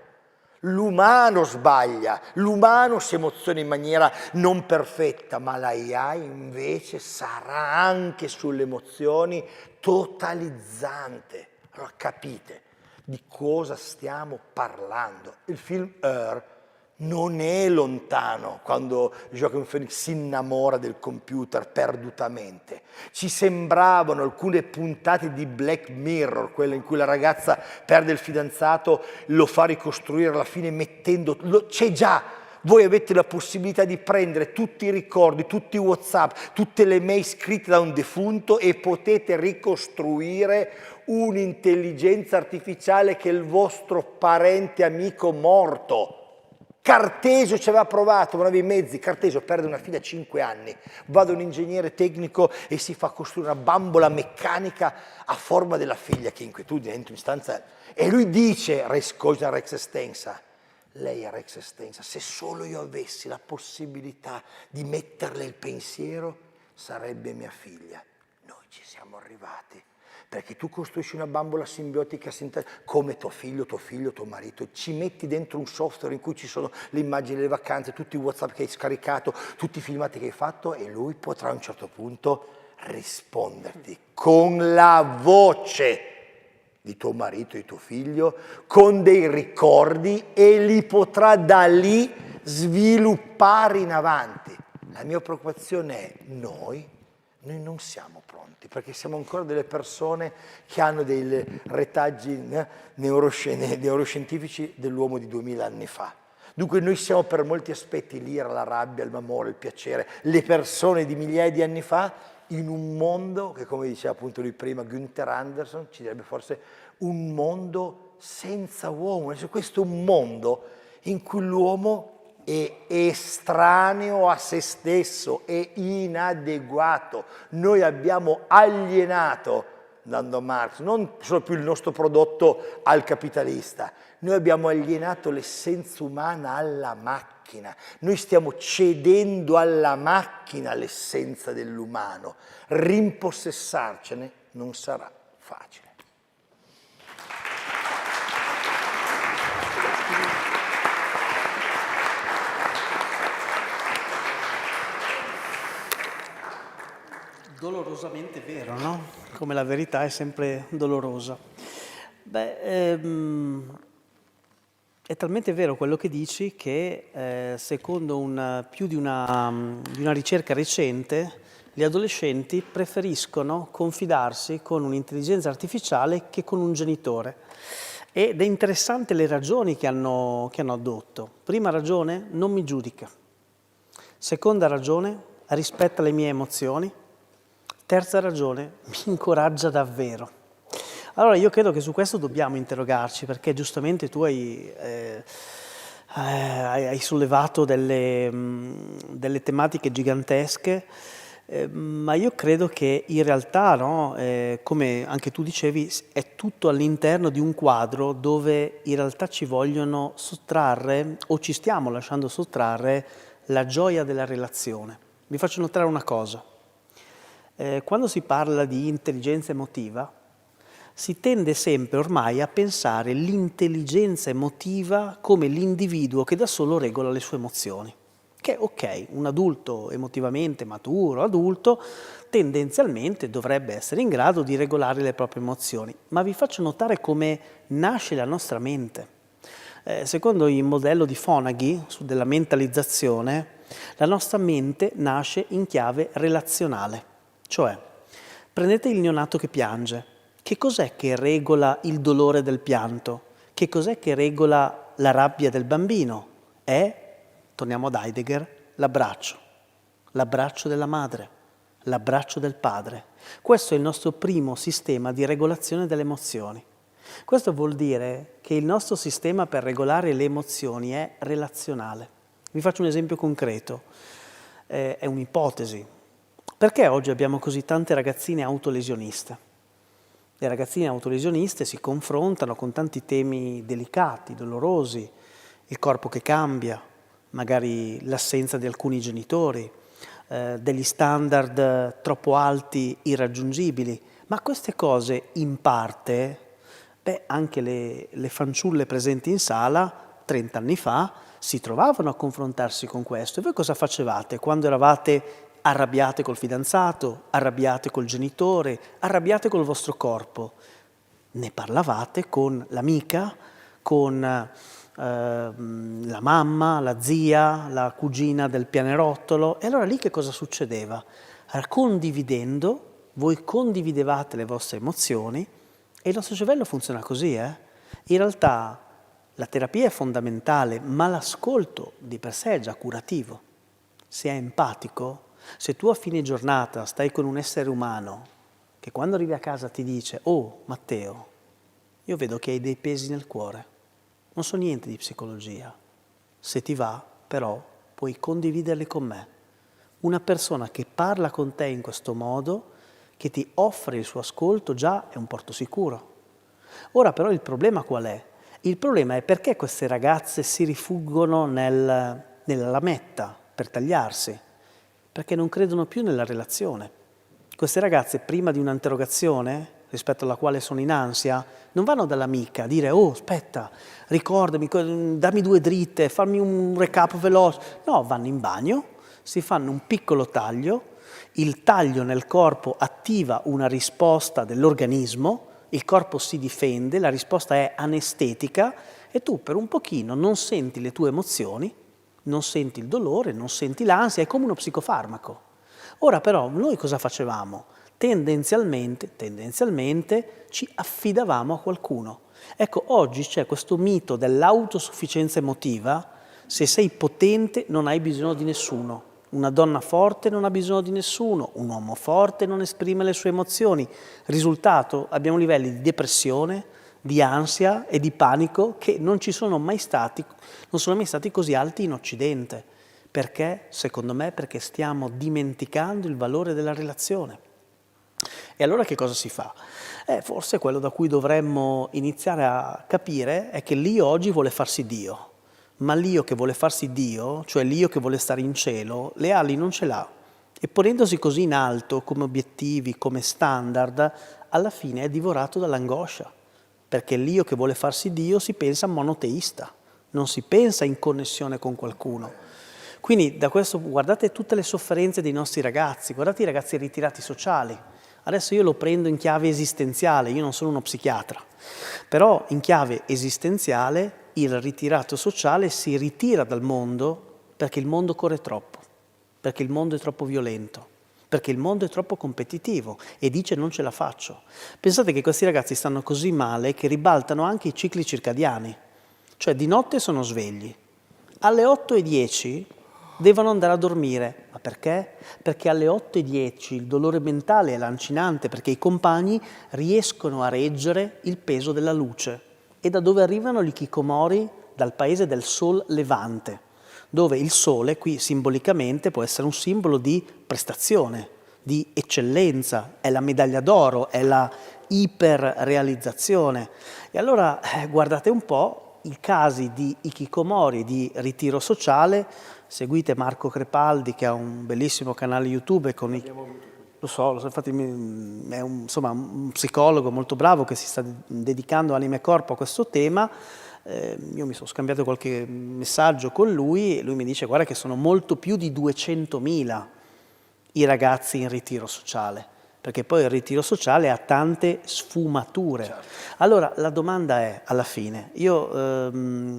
L'umano sbaglia, l'umano si emoziona in maniera non perfetta, ma l'AI invece sarà anche sulle emozioni totalizzante. Allora capite di cosa stiamo parlando. Il film Her non è lontano quando Joaquin Phoenix si innamora del computer perdutamente. Ci sembravano alcune puntate di Black Mirror, quelle in cui la ragazza perde il fidanzato, lo fa ricostruire alla fine mettendo... C'è già! Voi avete la possibilità di prendere tutti i ricordi, tutti i WhatsApp, tutte le mail scritte da un defunto e potete ricostruire un'intelligenza artificiale che è il vostro parente amico morto. Cartesio ci aveva provato, non aveva i mezzi. Cartesio perde una figlia a 5 anni, va da un ingegnere tecnico e si fa costruire una bambola meccanica a forma della figlia, che inquietudine, entro in stanza. E lui dice, res cogita rex extensa, lei è rex extensa, se solo io avessi la possibilità di metterle il pensiero, sarebbe mia figlia. Noi ci siamo arrivati. Perché tu costruisci una bambola simbiotica come tuo figlio, tuo marito, ci metti dentro un software in cui ci sono le immagini delle vacanze, tutti i WhatsApp che hai scaricato, tutti i filmati che hai fatto e lui potrà a un certo punto risponderti con la voce di tuo marito, di tuo figlio, con dei ricordi e li potrà da lì sviluppare in avanti. La mia preoccupazione è noi non siamo pronti, perché siamo ancora delle persone che hanno dei retaggi neuroscientifici dell'uomo di 2000 anni fa. Dunque noi siamo per molti aspetti l'ira, la rabbia, l'amore, il piacere, le persone di migliaia di anni fa in un mondo che, come diceva appunto lui prima, Günther Anderson, ci direbbe forse un mondo senza uomo. Questo è un mondo in cui l'uomo è estraneo a se stesso, è inadeguato. Noi abbiamo alienato, dando a Marx, non solo più il nostro prodotto al capitalista, noi abbiamo alienato l'essenza umana alla macchina. Noi stiamo cedendo alla macchina l'essenza dell'umano. Rimpossessarcene non sarà facile. Dolorosamente vero, no? Come la verità è sempre dolorosa. Beh, è talmente vero quello che dici che secondo più di una ricerca recente, gli adolescenti preferiscono confidarsi con un'intelligenza artificiale che con un genitore. Ed è interessante le ragioni che hanno addotto. Prima ragione, non mi giudica. Seconda ragione, rispetta le mie emozioni. Terza ragione, mi incoraggia davvero. Allora io credo che su questo dobbiamo interrogarci, perché giustamente tu hai sollevato delle tematiche gigantesche, ma io credo che in realtà, no, come anche tu dicevi, è tutto all'interno di un quadro dove in realtà ci vogliono sottrarre, o ci stiamo lasciando sottrarre, la gioia della relazione. Vi faccio notare una cosa. Quando si parla di intelligenza emotiva, si tende sempre ormai a pensare l'intelligenza emotiva come l'individuo che da solo regola le sue emozioni. Che ok, un adulto emotivamente maturo, adulto, tendenzialmente dovrebbe essere in grado di regolare le proprie emozioni. Ma vi faccio notare come nasce la nostra mente. Secondo il modello di Fonagy della mentalizzazione, la nostra mente nasce in chiave relazionale. Cioè, prendete il neonato che piange. Che cos'è che regola il dolore del pianto? Che cos'è che regola la rabbia del bambino? Torniamo ad Heidegger, l'abbraccio della madre, l'abbraccio del padre. Questo è il nostro primo sistema di regolazione delle emozioni. Questo vuol dire che il nostro sistema per regolare le emozioni è relazionale. Vi faccio un esempio concreto, è un'ipotesi. Perché oggi abbiamo così tante ragazzine autolesioniste? Le ragazzine autolesioniste si confrontano con tanti temi delicati, dolorosi, il corpo che cambia, magari l'assenza di alcuni genitori, degli standard troppo alti, irraggiungibili. Ma queste cose in parte, anche le fanciulle presenti in sala 30 anni fa, si trovavano a confrontarsi con questo. E voi cosa facevate quando eravate arrabbiate col fidanzato, arrabbiate col genitore, arrabbiate col vostro corpo? Ne parlavate con l'amica, con la mamma, la zia, la cugina del pianerottolo. E allora lì che cosa succedeva? Condividendo, voi condividevate le vostre emozioni e il nostro cervello funziona così. In realtà la terapia è fondamentale, ma l'ascolto di per sé è già curativo. Se è empatico, se tu a fine giornata stai con un essere umano che quando arrivi a casa ti dice: oh Matteo, io vedo che hai dei pesi nel cuore, non so niente di psicologia, se ti va però puoi condividerli con me. Una persona che parla con te in questo modo, che ti offre il suo ascolto, già è un porto sicuro. Ora però il problema qual è? Il problema è perché queste ragazze si rifuggono nella lametta per tagliarsi, perché non credono più nella relazione. Queste ragazze prima di un'interrogazione, rispetto alla quale sono in ansia, non vanno dall'amica a dire: oh aspetta, ricordami, dammi 2 dritte, fammi un recap veloce. No, vanno in bagno, si fanno un piccolo taglio, il taglio nel corpo attiva una risposta dell'organismo, il corpo si difende, la risposta è anestetica e tu per un pochino non senti le tue emozioni, non senti il dolore, non senti l'ansia, è come uno psicofarmaco. Ora però noi cosa facevamo? Tendenzialmente ci affidavamo a qualcuno. Ecco, oggi c'è questo mito dell'autosufficienza emotiva: se sei potente non hai bisogno di nessuno. Una donna forte non ha bisogno di nessuno, un uomo forte non esprime le sue emozioni. Risultato, abbiamo livelli di depressione, di ansia e di panico che non sono mai stati così alti in Occidente. Perché? Secondo me perché stiamo dimenticando il valore della relazione. E allora che cosa si fa? Forse quello da cui dovremmo iniziare a capire è che l'io oggi vuole farsi Dio. Ma l'io che vuole farsi Dio, cioè l'io che vuole stare in cielo, le ali non ce l'ha. E ponendosi così in alto come obiettivi, come standard, alla fine è divorato dall'angoscia. Perché l'io che vuole farsi Dio si pensa monoteista, non si pensa in connessione con qualcuno. Quindi da questo guardate tutte le sofferenze dei nostri ragazzi, guardate i ragazzi ritirati sociali. Adesso io lo prendo in chiave esistenziale, io non sono uno psichiatra, però in chiave esistenziale il ritirato sociale si ritira dal mondo perché il mondo corre troppo, perché il mondo è troppo violento, perché il mondo è troppo competitivo e dice non ce la faccio. Pensate che questi ragazzi stanno così male che ribaltano anche i cicli circadiani, cioè di notte sono svegli, alle 8:10 devono andare a dormire. Ma perché? Perché alle 8:10 il dolore mentale è lancinante, perché i compagni riescono a reggere il peso della luce. E da dove arrivano gli hikikomori? Dal paese del Sol Levante, dove il sole qui simbolicamente può essere un simbolo di prestazione, di eccellenza, è la medaglia d'oro, è la iperrealizzazione. E allora guardate un po' i casi di hikikomori, di ritiro sociale. Seguite Marco Crepaldi che ha un bellissimo canale YouTube con Lo so, infatti è un psicologo molto bravo che si sta dedicando anima e corpo a questo tema. Io mi sono scambiato qualche messaggio con lui e lui mi dice: guarda che sono molto più di 200.000 i ragazzi in ritiro sociale, perché poi il ritiro sociale ha tante sfumature. Certo. Allora la domanda è, alla fine, io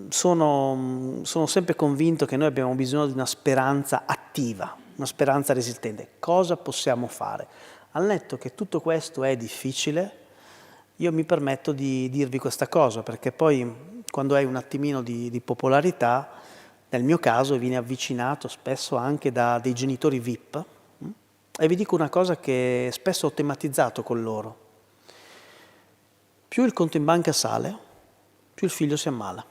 sono sempre convinto che noi abbiamo bisogno di una speranza attiva, una speranza resistente. Cosa possiamo fare? Al netto che tutto questo è difficile, io mi permetto di dirvi questa cosa, perché poi quando hai un attimino di popolarità, nel mio caso viene avvicinato spesso anche da dei genitori VIP, e vi dico una cosa che spesso ho tematizzato con loro. Più il conto in banca sale, più il figlio si ammala.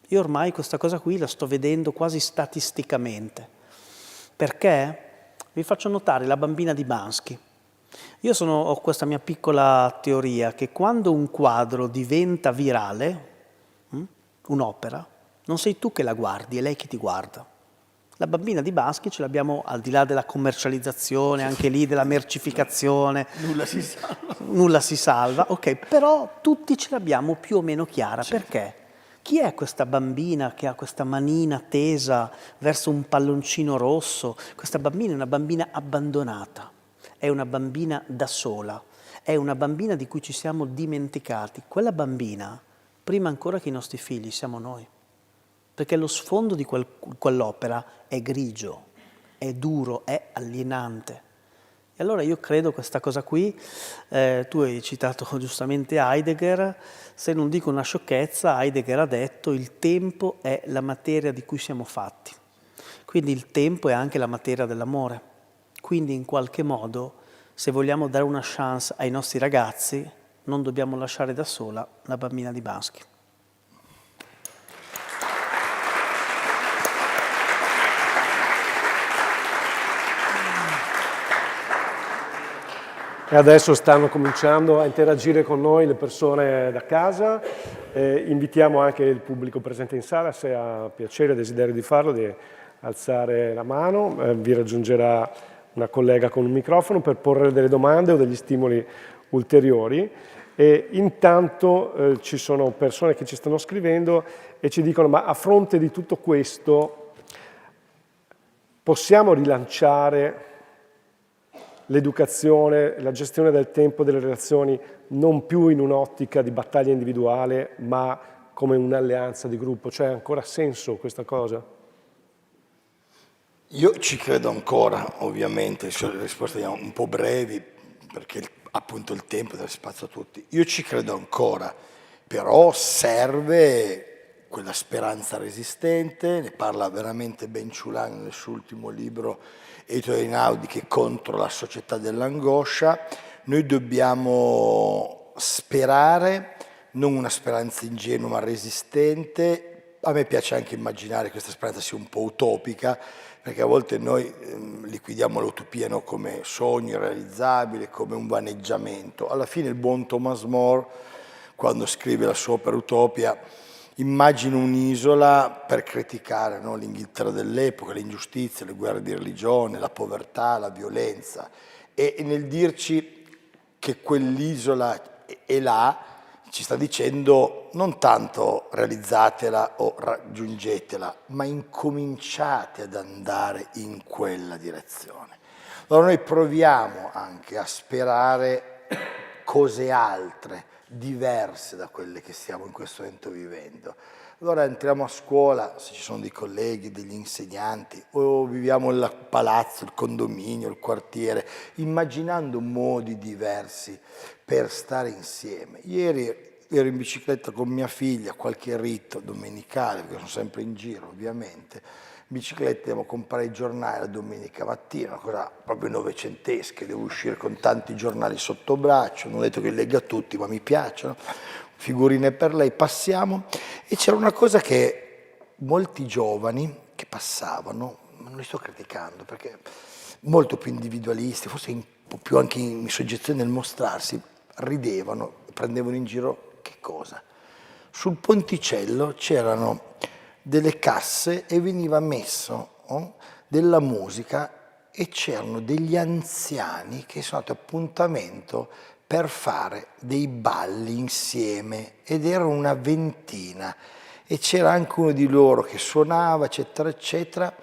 Io ormai questa cosa qui la sto vedendo quasi statisticamente. Perché? Vi faccio notare la bambina di Bansky. Io ho questa mia piccola teoria che quando un quadro diventa virale, un'opera, non sei tu che la guardi, è lei che ti guarda. La bambina di Bansky ce l'abbiamo al di là della commercializzazione, anche lì della mercificazione. Nulla si salva. Nulla si salva, ok, però tutti ce l'abbiamo più o meno chiara. Perché? Chi è questa bambina che ha questa manina tesa verso un palloncino rosso? Questa bambina è una bambina abbandonata, è una bambina da sola, è una bambina di cui ci siamo dimenticati. Quella bambina, prima ancora che i nostri figli, siamo noi. Perché lo sfondo di quell'opera è grigio, è duro, è alienante. E allora io credo questa cosa qui, tu hai citato giustamente Heidegger, se non dico una sciocchezza, Heidegger ha detto il tempo è la materia di cui siamo fatti. Quindi il tempo è anche la materia dell'amore. Quindi in qualche modo, se vogliamo dare una chance ai nostri ragazzi, non dobbiamo lasciare da sola la bambina di Bansky. E adesso stanno cominciando a interagire con noi le persone da casa. Invitiamo anche il pubblico presente in sala, se ha piacere e desiderio di farlo, di alzare la mano. Vi raggiungerà una collega con un microfono per porre delle domande o degli stimoli ulteriori. E intanto ci sono persone che ci stanno scrivendo e ci dicono: ma a fronte di tutto questo possiamo rilanciare l'educazione, la gestione del tempo, delle relazioni, non più in un'ottica di battaglia individuale, ma come un'alleanza di gruppo? Cioè, ha ancora senso questa cosa? Io ci credo ancora, ovviamente, sono risposte un po' brevi, perché appunto il tempo dà spazio a tutti. Io ci credo ancora, però serve quella speranza resistente, ne parla veramente Ben Ciulan nel suo ultimo libro, Ettore Einaudi, che è contro la società dell'angoscia. Noi dobbiamo sperare, non una speranza ingenua ma resistente. A me piace anche immaginare che questa speranza sia un po' utopica, perché a volte noi liquidiamo l'utopia, no, come sogno irrealizzabile, come un vaneggiamento. Alla fine il buon Thomas More, quando scrive la sua opera Utopia, immagina un'isola per criticare, no, l'Inghilterra dell'epoca, le ingiustizie, le guerre di religione, la povertà, la violenza. E nel dirci che quell'isola è là, ci sta dicendo non tanto realizzatela o raggiungetela, ma incominciate ad andare in quella direzione. Allora noi proviamo anche a sperare cose altre, diverse da quelle che stiamo in questo momento vivendo. Allora entriamo a scuola, se ci sono dei colleghi, degli insegnanti, o viviamo il palazzo, il condominio, il quartiere, immaginando modi diversi per stare insieme. Ieri ero in bicicletta con mia figlia, qualche rito domenicale, perché sono sempre in giro ovviamente, in bicicletta devo comprare i giornali la domenica mattina, una cosa proprio novecentesca, devo uscire con tanti giornali sotto braccio, non ho detto che li legga tutti, ma mi piacciono, figurine per lei, passiamo, e c'era una cosa che molti giovani che passavano, non li sto criticando, perché molto più individualisti, forse un po' più anche in soggezione nel mostrarsi, ridevano, prendevano in giro che cosa? Sul ponticello c'erano delle casse e veniva messo della musica e c'erano degli anziani che sono andati a appuntamento per fare dei balli insieme ed erano una ventina e c'era anche uno di loro che suonava, eccetera, eccetera.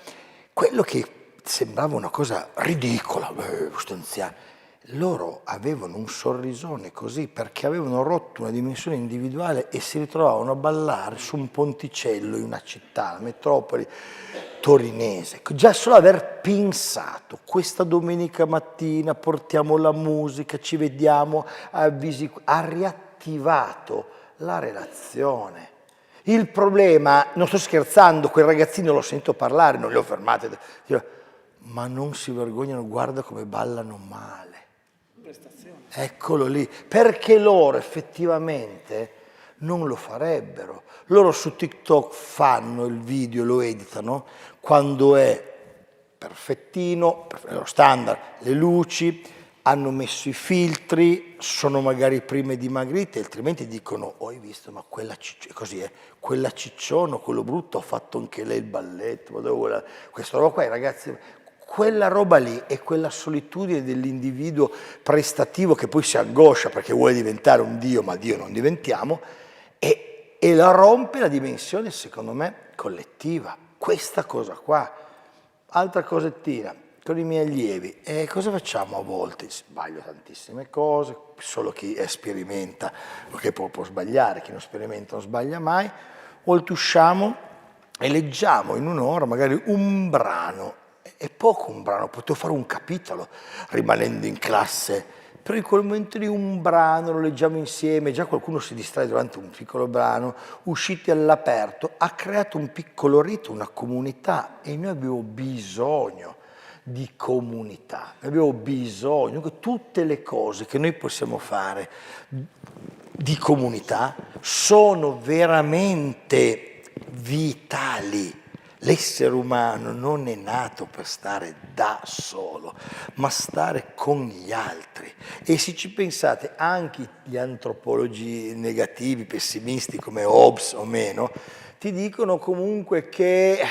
Quello che sembrava una cosa ridicola, questo anziano, loro avevano un sorrisone così perché avevano rotto una dimensione individuale e si ritrovavano a ballare su un ponticello in una città, la metropoli torinese. Già solo aver pensato questa domenica mattina portiamo la musica, ci vediamo, ha riattivato la relazione. Il problema, non sto scherzando, quel ragazzino l'ho sentito parlare, non li ho fermati, ma non si vergognano, guarda come ballano male. Eccolo lì, perché loro effettivamente non lo farebbero. Loro su TikTok fanno il video, lo editano, quando è perfettino, lo standard, le luci, hanno messo i filtri, sono magari prime dimagrite, altrimenti dicono, hai visto, ma quella così è, quella cicciona, quello brutto, ha fatto anche lei il balletto, questa roba qua, ragazzi, quella roba lì è quella solitudine dell'individuo prestativo che poi si angoscia perché vuole diventare un Dio, ma Dio non diventiamo, e e la rompe la dimensione, secondo me, collettiva. Questa cosa qua. Altra cosettina, con i miei allievi, cosa facciamo a volte? Sbaglio tantissime cose, solo chi sperimenta, perché può sbagliare, chi non sperimenta non sbaglia mai. Volte usciamo e leggiamo in un'ora magari un brano, è poco un brano, potevo fare un capitolo rimanendo in classe, però in quel momento lì un brano lo leggiamo insieme, già qualcuno si distrae durante un piccolo brano, usciti all'aperto, ha creato un piccolo rito, una comunità, e noi abbiamo bisogno di comunità, abbiamo bisogno che tutte le cose che noi possiamo fare di comunità sono veramente vitali. L'essere umano non è nato per stare da solo, ma stare con gli altri. E se ci pensate, anche gli antropologi negativi, pessimisti come Hobbes o meno, ti dicono comunque che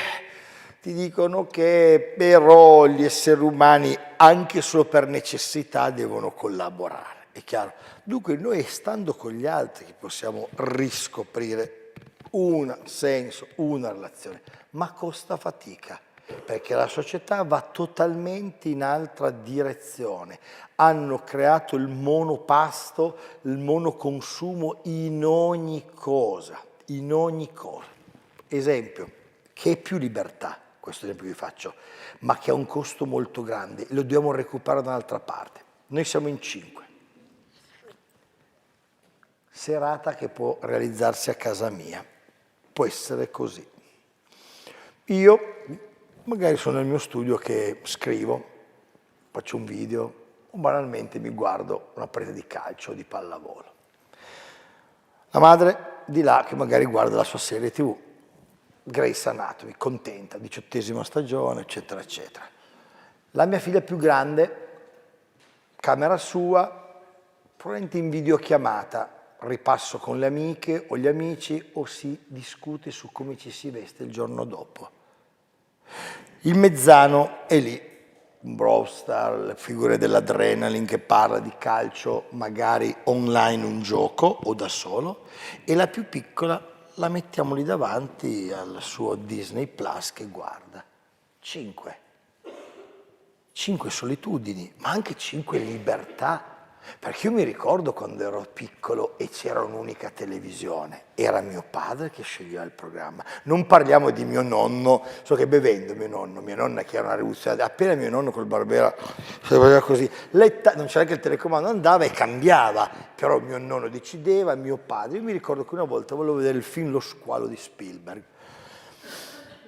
però gli esseri umani, anche solo per necessità, devono collaborare. È chiaro? Dunque noi, stando con gli altri, possiamo riscoprire un senso, una relazione, ma costa fatica, perché la società va totalmente in altra direzione. Hanno creato il monopasto, il monoconsumo in ogni cosa, in ogni cosa. Esempio, che è più libertà, questo esempio vi faccio, ma che ha un costo molto grande, lo dobbiamo recuperare da un'altra parte. Noi siamo in 5. Serata che può realizzarsi a casa mia. Può essere così. Io magari sono nel mio studio che scrivo, faccio un video o banalmente mi guardo una partita di calcio o di pallavolo. La madre di là che magari guarda la sua serie TV, Grey's Anatomy, contenta, 18ª stagione, eccetera, eccetera. La mia figlia più grande, camera sua, probabilmente in videochiamata, ripasso con le amiche o gli amici o si discute su come ci si veste il giorno dopo. Il mezzano è lì, un Brawl Star, le figure dell'Adrenaline che parla di calcio, magari online un gioco o da solo, e la più piccola la mettiamo lì davanti al suo Disney Plus che guarda. 5 solitudini, ma anche 5 libertà. Perché io mi ricordo quando ero piccolo e c'era un'unica televisione, era mio padre che sceglieva il programma. Non parliamo di mio nonno, so che bevendo mia nonna che era una rivoluzione, appena mio nonno col Barbera faceva così, non c'era anche il telecomando, andava e cambiava, però mio nonno decideva, mio padre. Io mi ricordo che una volta volevo vedere il film Lo squalo di Spielberg.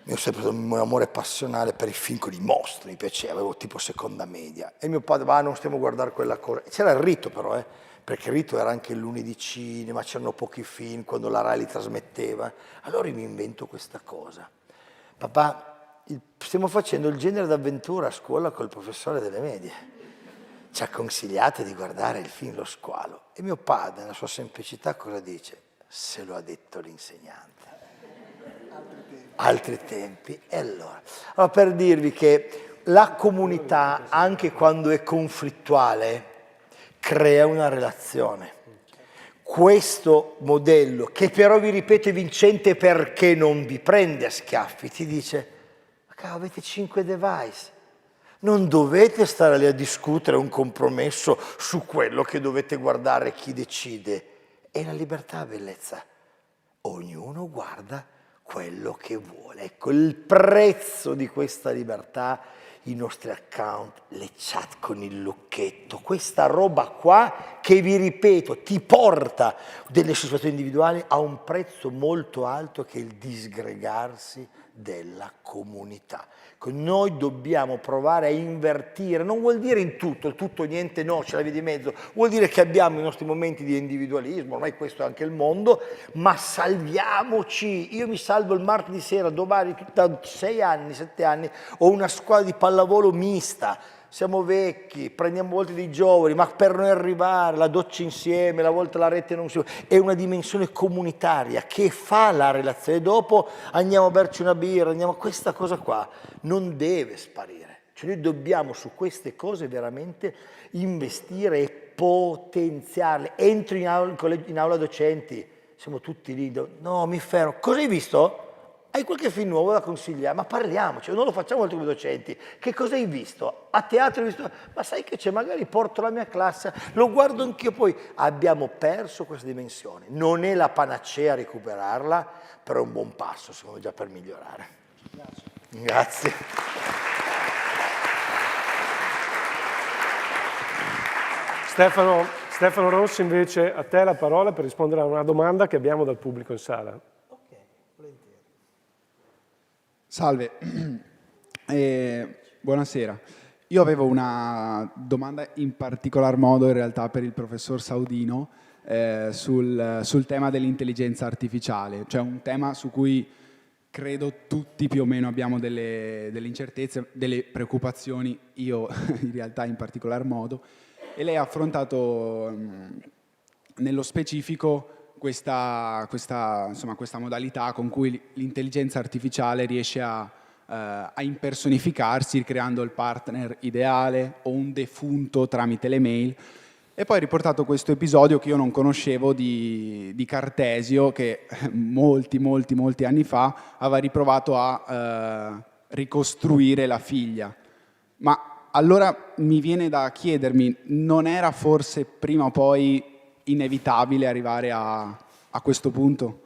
Io ho sempre avuto un amore passionale per i film con i mostri, mi piaceva, avevo tipo seconda media. E mio padre, non stiamo a guardare quella cosa. C'era il rito però, perché il rito era anche il lunedì cinema, c'erano pochi film quando la Rai li trasmetteva. Allora io mi invento questa cosa. Papà, stiamo facendo il genere d'avventura a scuola col professore delle medie. Ci ha consigliato di guardare il film Lo squalo. E mio padre, nella sua semplicità, cosa dice? Se lo ha detto l'insegnante. Altri tempi. E allora, per dirvi che la comunità, anche quando è conflittuale, crea una relazione. Questo modello, che però vi ripeto è vincente perché non vi prende a schiaffi, ti dice, ma cavolo, avete 5 device, non dovete stare lì a discutere un compromesso su quello che dovete guardare, chi decide. È la libertà, bellezza. Ognuno guarda quello che vuole. Ecco, il prezzo di questa libertà, i nostri account, le chat con il lucchetto, questa roba qua che, vi ripeto, ti porta delle situazioni individuali a un prezzo molto alto, che è il disgregarsi della comunità. Noi dobbiamo provare a invertire, non vuol dire in tutto, il tutto niente no, c'è la via di mezzo, vuol dire che abbiamo i nostri momenti di individualismo, ormai questo è anche il mondo, ma salviamoci. Io mi salvo il martedì sera, domani, da 6 anni, 7 anni, ho una squadra di pallavolo mista, siamo vecchi, prendiamo volte dei giovani, ma per noi arrivare, la doccia insieme, la volta la rete non si... È una dimensione comunitaria che fa la relazione. Dopo andiamo a berci una birra, andiamo a questa cosa qua. Non deve sparire. Cioè noi dobbiamo su queste cose veramente investire e potenziarle. Entro in aula docenti, siamo tutti lì, no, mi fermo, cosa hai visto? Hai qualche film nuovo da consigliare? Ma parliamoci, non lo facciamo molto come docenti. Che cosa hai visto? A teatro hai visto? Ma sai che c'è? Magari porto la mia classe, lo guardo anch'io poi. Abbiamo perso questa dimensione. Non è la panacea recuperarla, però è un buon passo, secondo me, già per migliorare. Grazie. Stefano Rossi, invece, a te la parola per rispondere a una domanda che abbiamo dal pubblico in sala. Salve, buonasera. Io avevo una domanda in particolar modo in realtà per il professor Saudino sul tema dell'intelligenza artificiale, cioè un tema su cui credo tutti più o meno abbiamo delle incertezze, delle preoccupazioni, io in realtà in particolar modo, e lei ha affrontato nello specifico questa modalità con cui l'intelligenza artificiale riesce a impersonificarsi creando il partner ideale o un defunto tramite le mail, e poi ha riportato questo episodio che io non conoscevo di Cartesio, che molti anni fa aveva riprovato a ricostruire la figlia. Ma allora mi viene da chiedermi, non era forse prima o poi inevitabile arrivare a questo punto?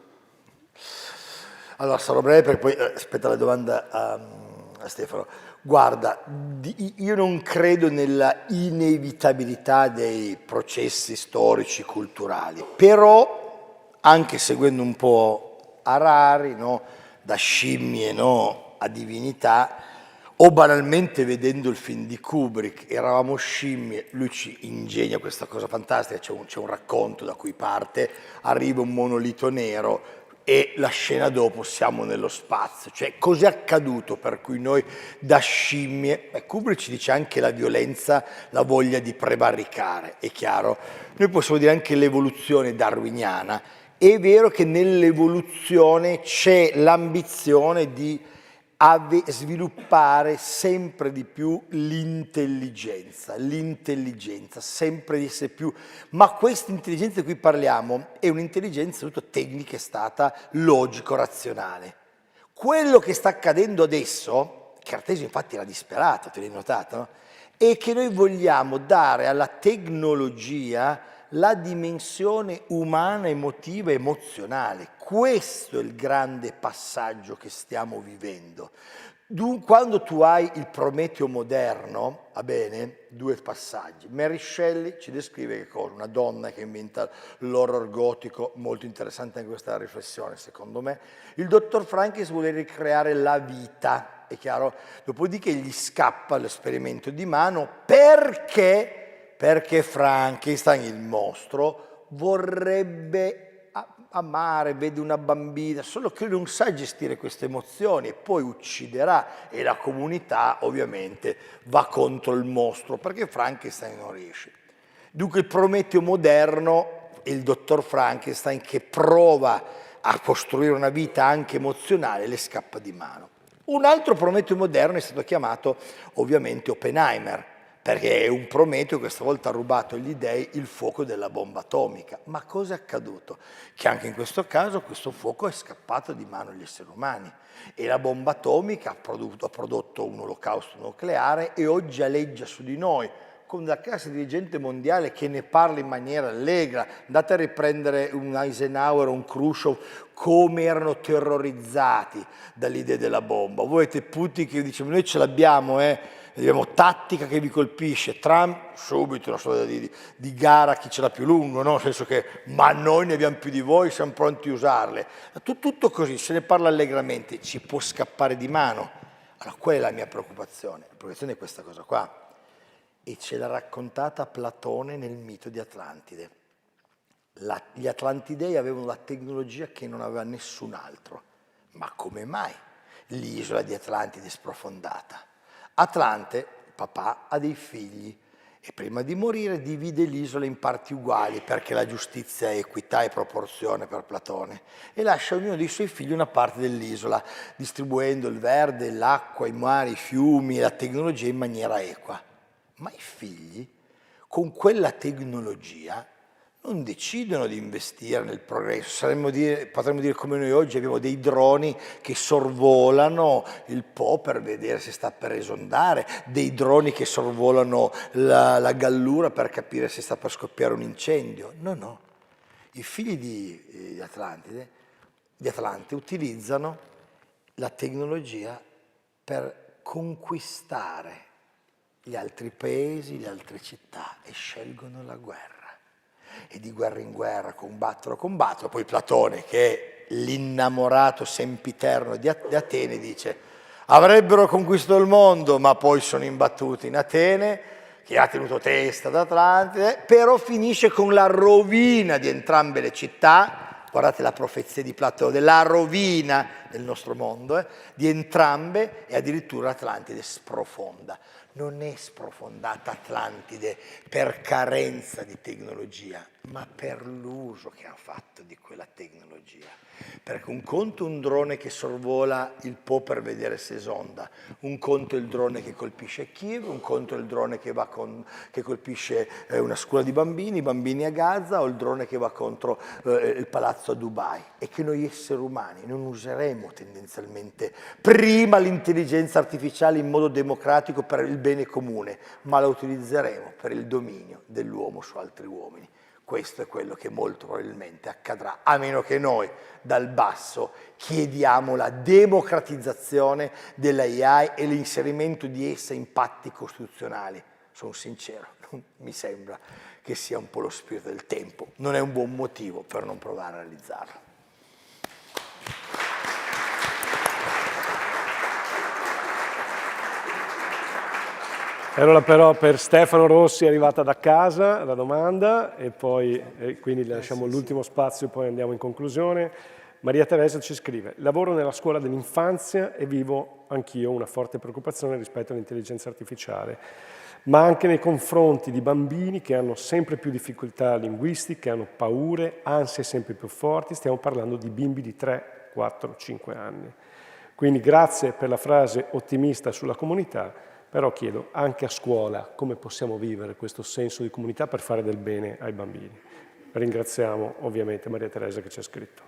Allora, sarò breve perché poi aspetta la domanda a Stefano. Guarda, io non credo nella inevitabilità dei processi storici, culturali, però anche seguendo un po' Harari, no? Da scimmie, no? A divinità, o banalmente vedendo il film di Kubrick, eravamo scimmie, lui ci ingegna questa cosa fantastica, c'è un racconto da cui parte, arriva un monolito nero e la scena dopo siamo nello spazio. Cioè, cos'è accaduto per cui noi da scimmie, Kubrick ci dice anche la violenza, la voglia di prevaricare, è chiaro. Noi possiamo dire anche l'evoluzione darwiniana. È vero che nell'evoluzione c'è l'ambizione di sviluppare sempre di più l'intelligenza, sempre di essere più, ma questa intelligenza di cui parliamo è un'intelligenza soprattutto tecnica, è stata logico-razionale. Quello che sta accadendo adesso, Cartesio infatti era disperato, te l'hai notato, no? È che noi vogliamo dare alla tecnologia la dimensione umana, emotiva, emozionale. Questo è il grande passaggio che stiamo vivendo. Quando tu hai il Prometeo moderno, va bene, due passaggi. Mary Shelley ci descrive che cosa? Una donna che inventa l'horror gotico, molto interessante anche questa riflessione secondo me. Il dottor Frankenstein vuole ricreare la vita, è chiaro? Dopodiché gli scappa l'esperimento di mano perché Frankenstein, il mostro, vorrebbe amare, vede una bambina, solo che lui non sa gestire queste emozioni e poi ucciderà, e la comunità ovviamente va contro il mostro perché Frankenstein non riesce. Dunque il Prometeo moderno è il dottor Frankenstein che prova a costruire una vita anche emozionale e le scappa di mano. Un altro Prometeo moderno è stato chiamato ovviamente Oppenheimer, perché è un Prometeo che questa volta ha rubato agli dei il fuoco della bomba atomica. Ma cosa è accaduto? Che anche in questo caso questo fuoco è scappato di mano agli esseri umani e la bomba atomica ha prodotto un olocausto nucleare e oggi aleggia su di noi, con la classe dirigente mondiale che ne parla in maniera allegra. Andate a riprendere un Eisenhower o un Khrushchev, come erano terrorizzati dall'idea della bomba. Voi avete Putin che dice, noi ce l'abbiamo, abbiamo tattica che vi colpisce. Trump, subito una storia di gara, chi ce l'ha più lungo, no? Nel senso che, ma noi ne abbiamo più di voi, siamo pronti a usarle. Tutto così, se ne parla allegramente, ci può scappare di mano. Allora, qual è la mia preoccupazione? La preoccupazione è questa cosa qua. E ce l'ha raccontata Platone nel mito di Atlantide. Gli Atlantidei avevano la tecnologia che non aveva nessun altro. Ma come mai l'isola di Atlantide è sprofondata? Atlante, papà, ha dei figli e prima di morire divide l'isola in parti uguali perché la giustizia è equità e proporzione per Platone e lascia a ognuno dei suoi figli una parte dell'isola, distribuendo il verde, l'acqua, i mari, i fiumi e la tecnologia in maniera equa. Ma i figli, con quella tecnologia, non decidono di investire nel progresso. Potremmo dire come noi oggi abbiamo dei droni che sorvolano il Po per vedere se sta per esondare, dei droni che sorvolano la Gallura per capire se sta per scoppiare un incendio. No. I figli di Atlante utilizzano la tecnologia per conquistare gli altri paesi, le altre città e scelgono la guerra. E di guerra in guerra combattono. Poi Platone, che è l'innamorato sempiterno di Atene, dice: avrebbero conquistato il mondo, ma poi sono imbattuti in Atene, che ha tenuto testa ad Atlantide, però finisce con la rovina di entrambe le città. Guardate la profezia di Platone, la rovina del nostro mondo, di entrambe, e addirittura Atlantide sprofonda. Non è sprofondata Atlantide per carenza di tecnologia, ma per l'uso che hanno fatto di quella tecnologia. Perché un conto è un drone che sorvola il Po per vedere se esonda, un conto è il drone che colpisce Kiev, un conto è il drone che colpisce una scuola di bambini, i bambini a Gaza, o il drone che va contro il palazzo a Dubai. E che noi esseri umani non useremo tendenzialmente prima l'intelligenza artificiale in modo democratico per il bene comune, ma la utilizzeremo per il dominio dell'uomo su altri uomini. Questo è quello che molto probabilmente accadrà, a meno che noi dal basso chiediamo la democratizzazione della AI e l'inserimento di essa in patti costituzionali. Sono sincero, non mi sembra che sia un po' lo spirito del tempo. Non è un buon motivo per non provare a realizzarlo. E allora però per Stefano Rossi è arrivata da casa la domanda e poi quindi le lasciamo l'ultimo spazio e poi andiamo in conclusione. Maria Teresa ci scrive: lavoro nella scuola dell'infanzia e vivo anch'io una forte preoccupazione rispetto all'intelligenza artificiale, ma anche nei confronti di bambini che hanno sempre più difficoltà linguistiche, hanno paure, ansie sempre più forti. Stiamo parlando di bimbi di 3, 4, 5 anni. Quindi grazie per la frase ottimista sulla comunità. Però chiedo, anche a scuola, come possiamo vivere questo senso di comunità per fare del bene ai bambini? Ringraziamo ovviamente Maria Teresa che ci ha scritto.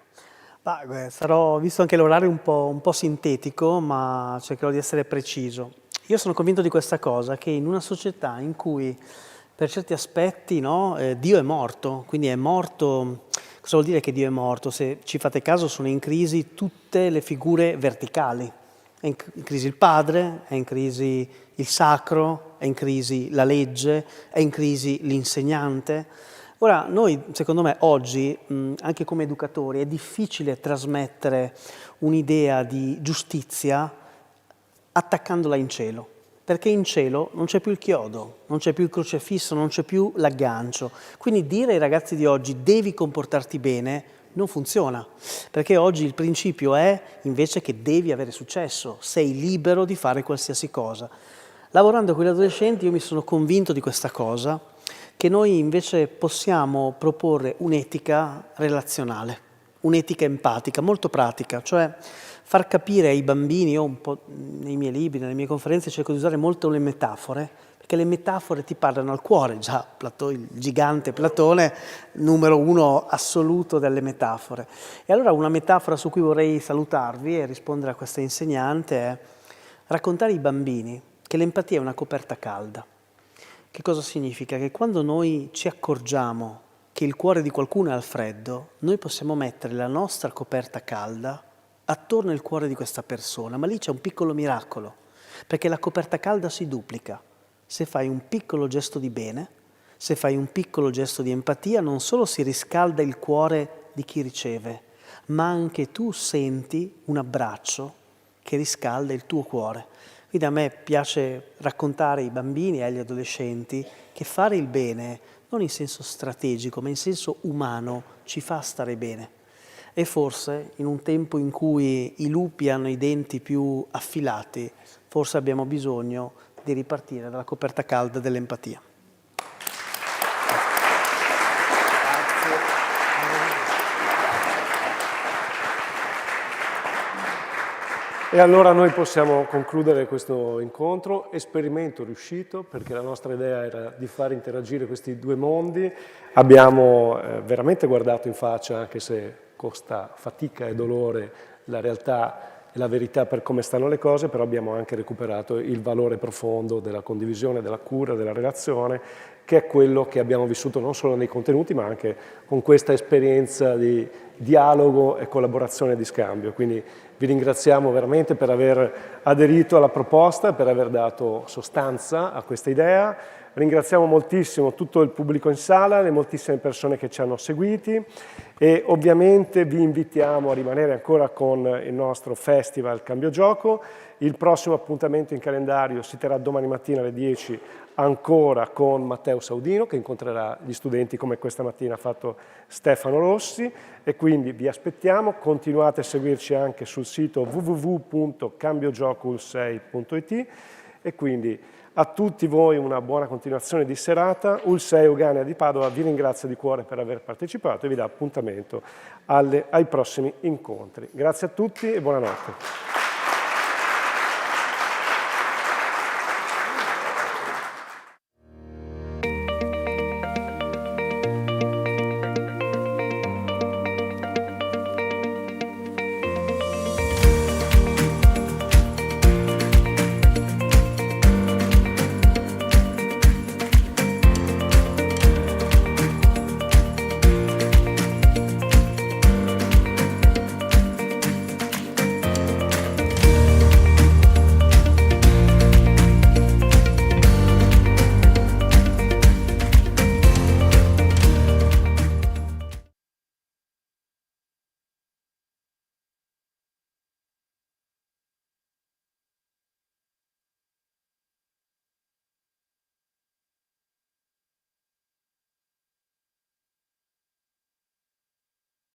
Sarò, visto anche l'orario, un po' sintetico, ma cercherò di essere preciso. Io sono convinto di questa cosa, che in una società in cui per certi aspetti Dio è morto, quindi è morto. Cosa vuol dire che Dio è morto? Se ci fate caso sono in crisi tutte le figure verticali. È in crisi il padre, è in crisi il sacro, è in crisi la legge, è in crisi l'insegnante. Ora, noi, secondo me, oggi, anche come educatori, è difficile trasmettere un'idea di giustizia attaccandola in cielo, perché in cielo non c'è più il chiodo, non c'è più il crocefisso, non c'è più l'aggancio. Quindi dire ai ragazzi di oggi devi comportarti bene non funziona, perché oggi il principio è invece che devi avere successo, sei libero di fare qualsiasi cosa. Lavorando con gli adolescenti io mi sono convinto di questa cosa, che noi invece possiamo proporre un'etica relazionale, un'etica empatica, molto pratica, cioè far capire ai bambini, io un po' nei miei libri, nelle mie conferenze cerco di usare molto le metafore, perché le metafore ti parlano al cuore. Già il gigante Platone, numero 1 assoluto delle metafore. E allora una metafora su cui vorrei salutarvi e rispondere a questa insegnante è raccontare ai bambini che l'empatia è una coperta calda. Che cosa significa? Che quando noi ci accorgiamo che il cuore di qualcuno è al freddo, noi possiamo mettere la nostra coperta calda attorno al cuore di questa persona, ma lì c'è un piccolo miracolo, perché la coperta calda si duplica. Se fai un piccolo gesto di bene, se fai un piccolo gesto di empatia, non solo si riscalda il cuore di chi riceve, ma anche tu senti un abbraccio che riscalda il tuo cuore. Quindi a me piace raccontare ai bambini e agli adolescenti che fare il bene, non in senso strategico, ma in senso umano, ci fa stare bene. E forse in un tempo in cui i lupi hanno i denti più affilati, forse abbiamo bisogno di ripartire dalla coperta calda dell'empatia. E allora noi possiamo concludere questo incontro, esperimento riuscito, perché la nostra idea era di far interagire questi due mondi. Abbiamo veramente guardato in faccia, anche se costa fatica e dolore, la realtà e la verità per come stanno le cose, però abbiamo anche recuperato il valore profondo della condivisione, della cura, della relazione, che è quello che abbiamo vissuto non solo nei contenuti, ma anche con questa esperienza di dialogo e collaborazione di scambio. Quindi vi ringraziamo veramente per aver aderito alla proposta, per aver dato sostanza a questa idea. Ringraziamo moltissimo tutto il pubblico in sala, le moltissime persone che ci hanno seguiti e ovviamente vi invitiamo a rimanere ancora con il nostro festival Cambio Gioco. Il prossimo appuntamento in calendario si terrà domani mattina alle 10 ancora con Matteo Saudino, che incontrerà gli studenti come questa mattina ha fatto Stefano Rossi, e quindi vi aspettiamo. Continuate a seguirci anche sul sito www.cambiogiocoul6.it e quindi a tutti voi una buona continuazione di serata. ULSEI Euganea di Padova vi ringrazio di cuore per aver partecipato e vi dà appuntamento ai prossimi incontri. Grazie a tutti e buonanotte.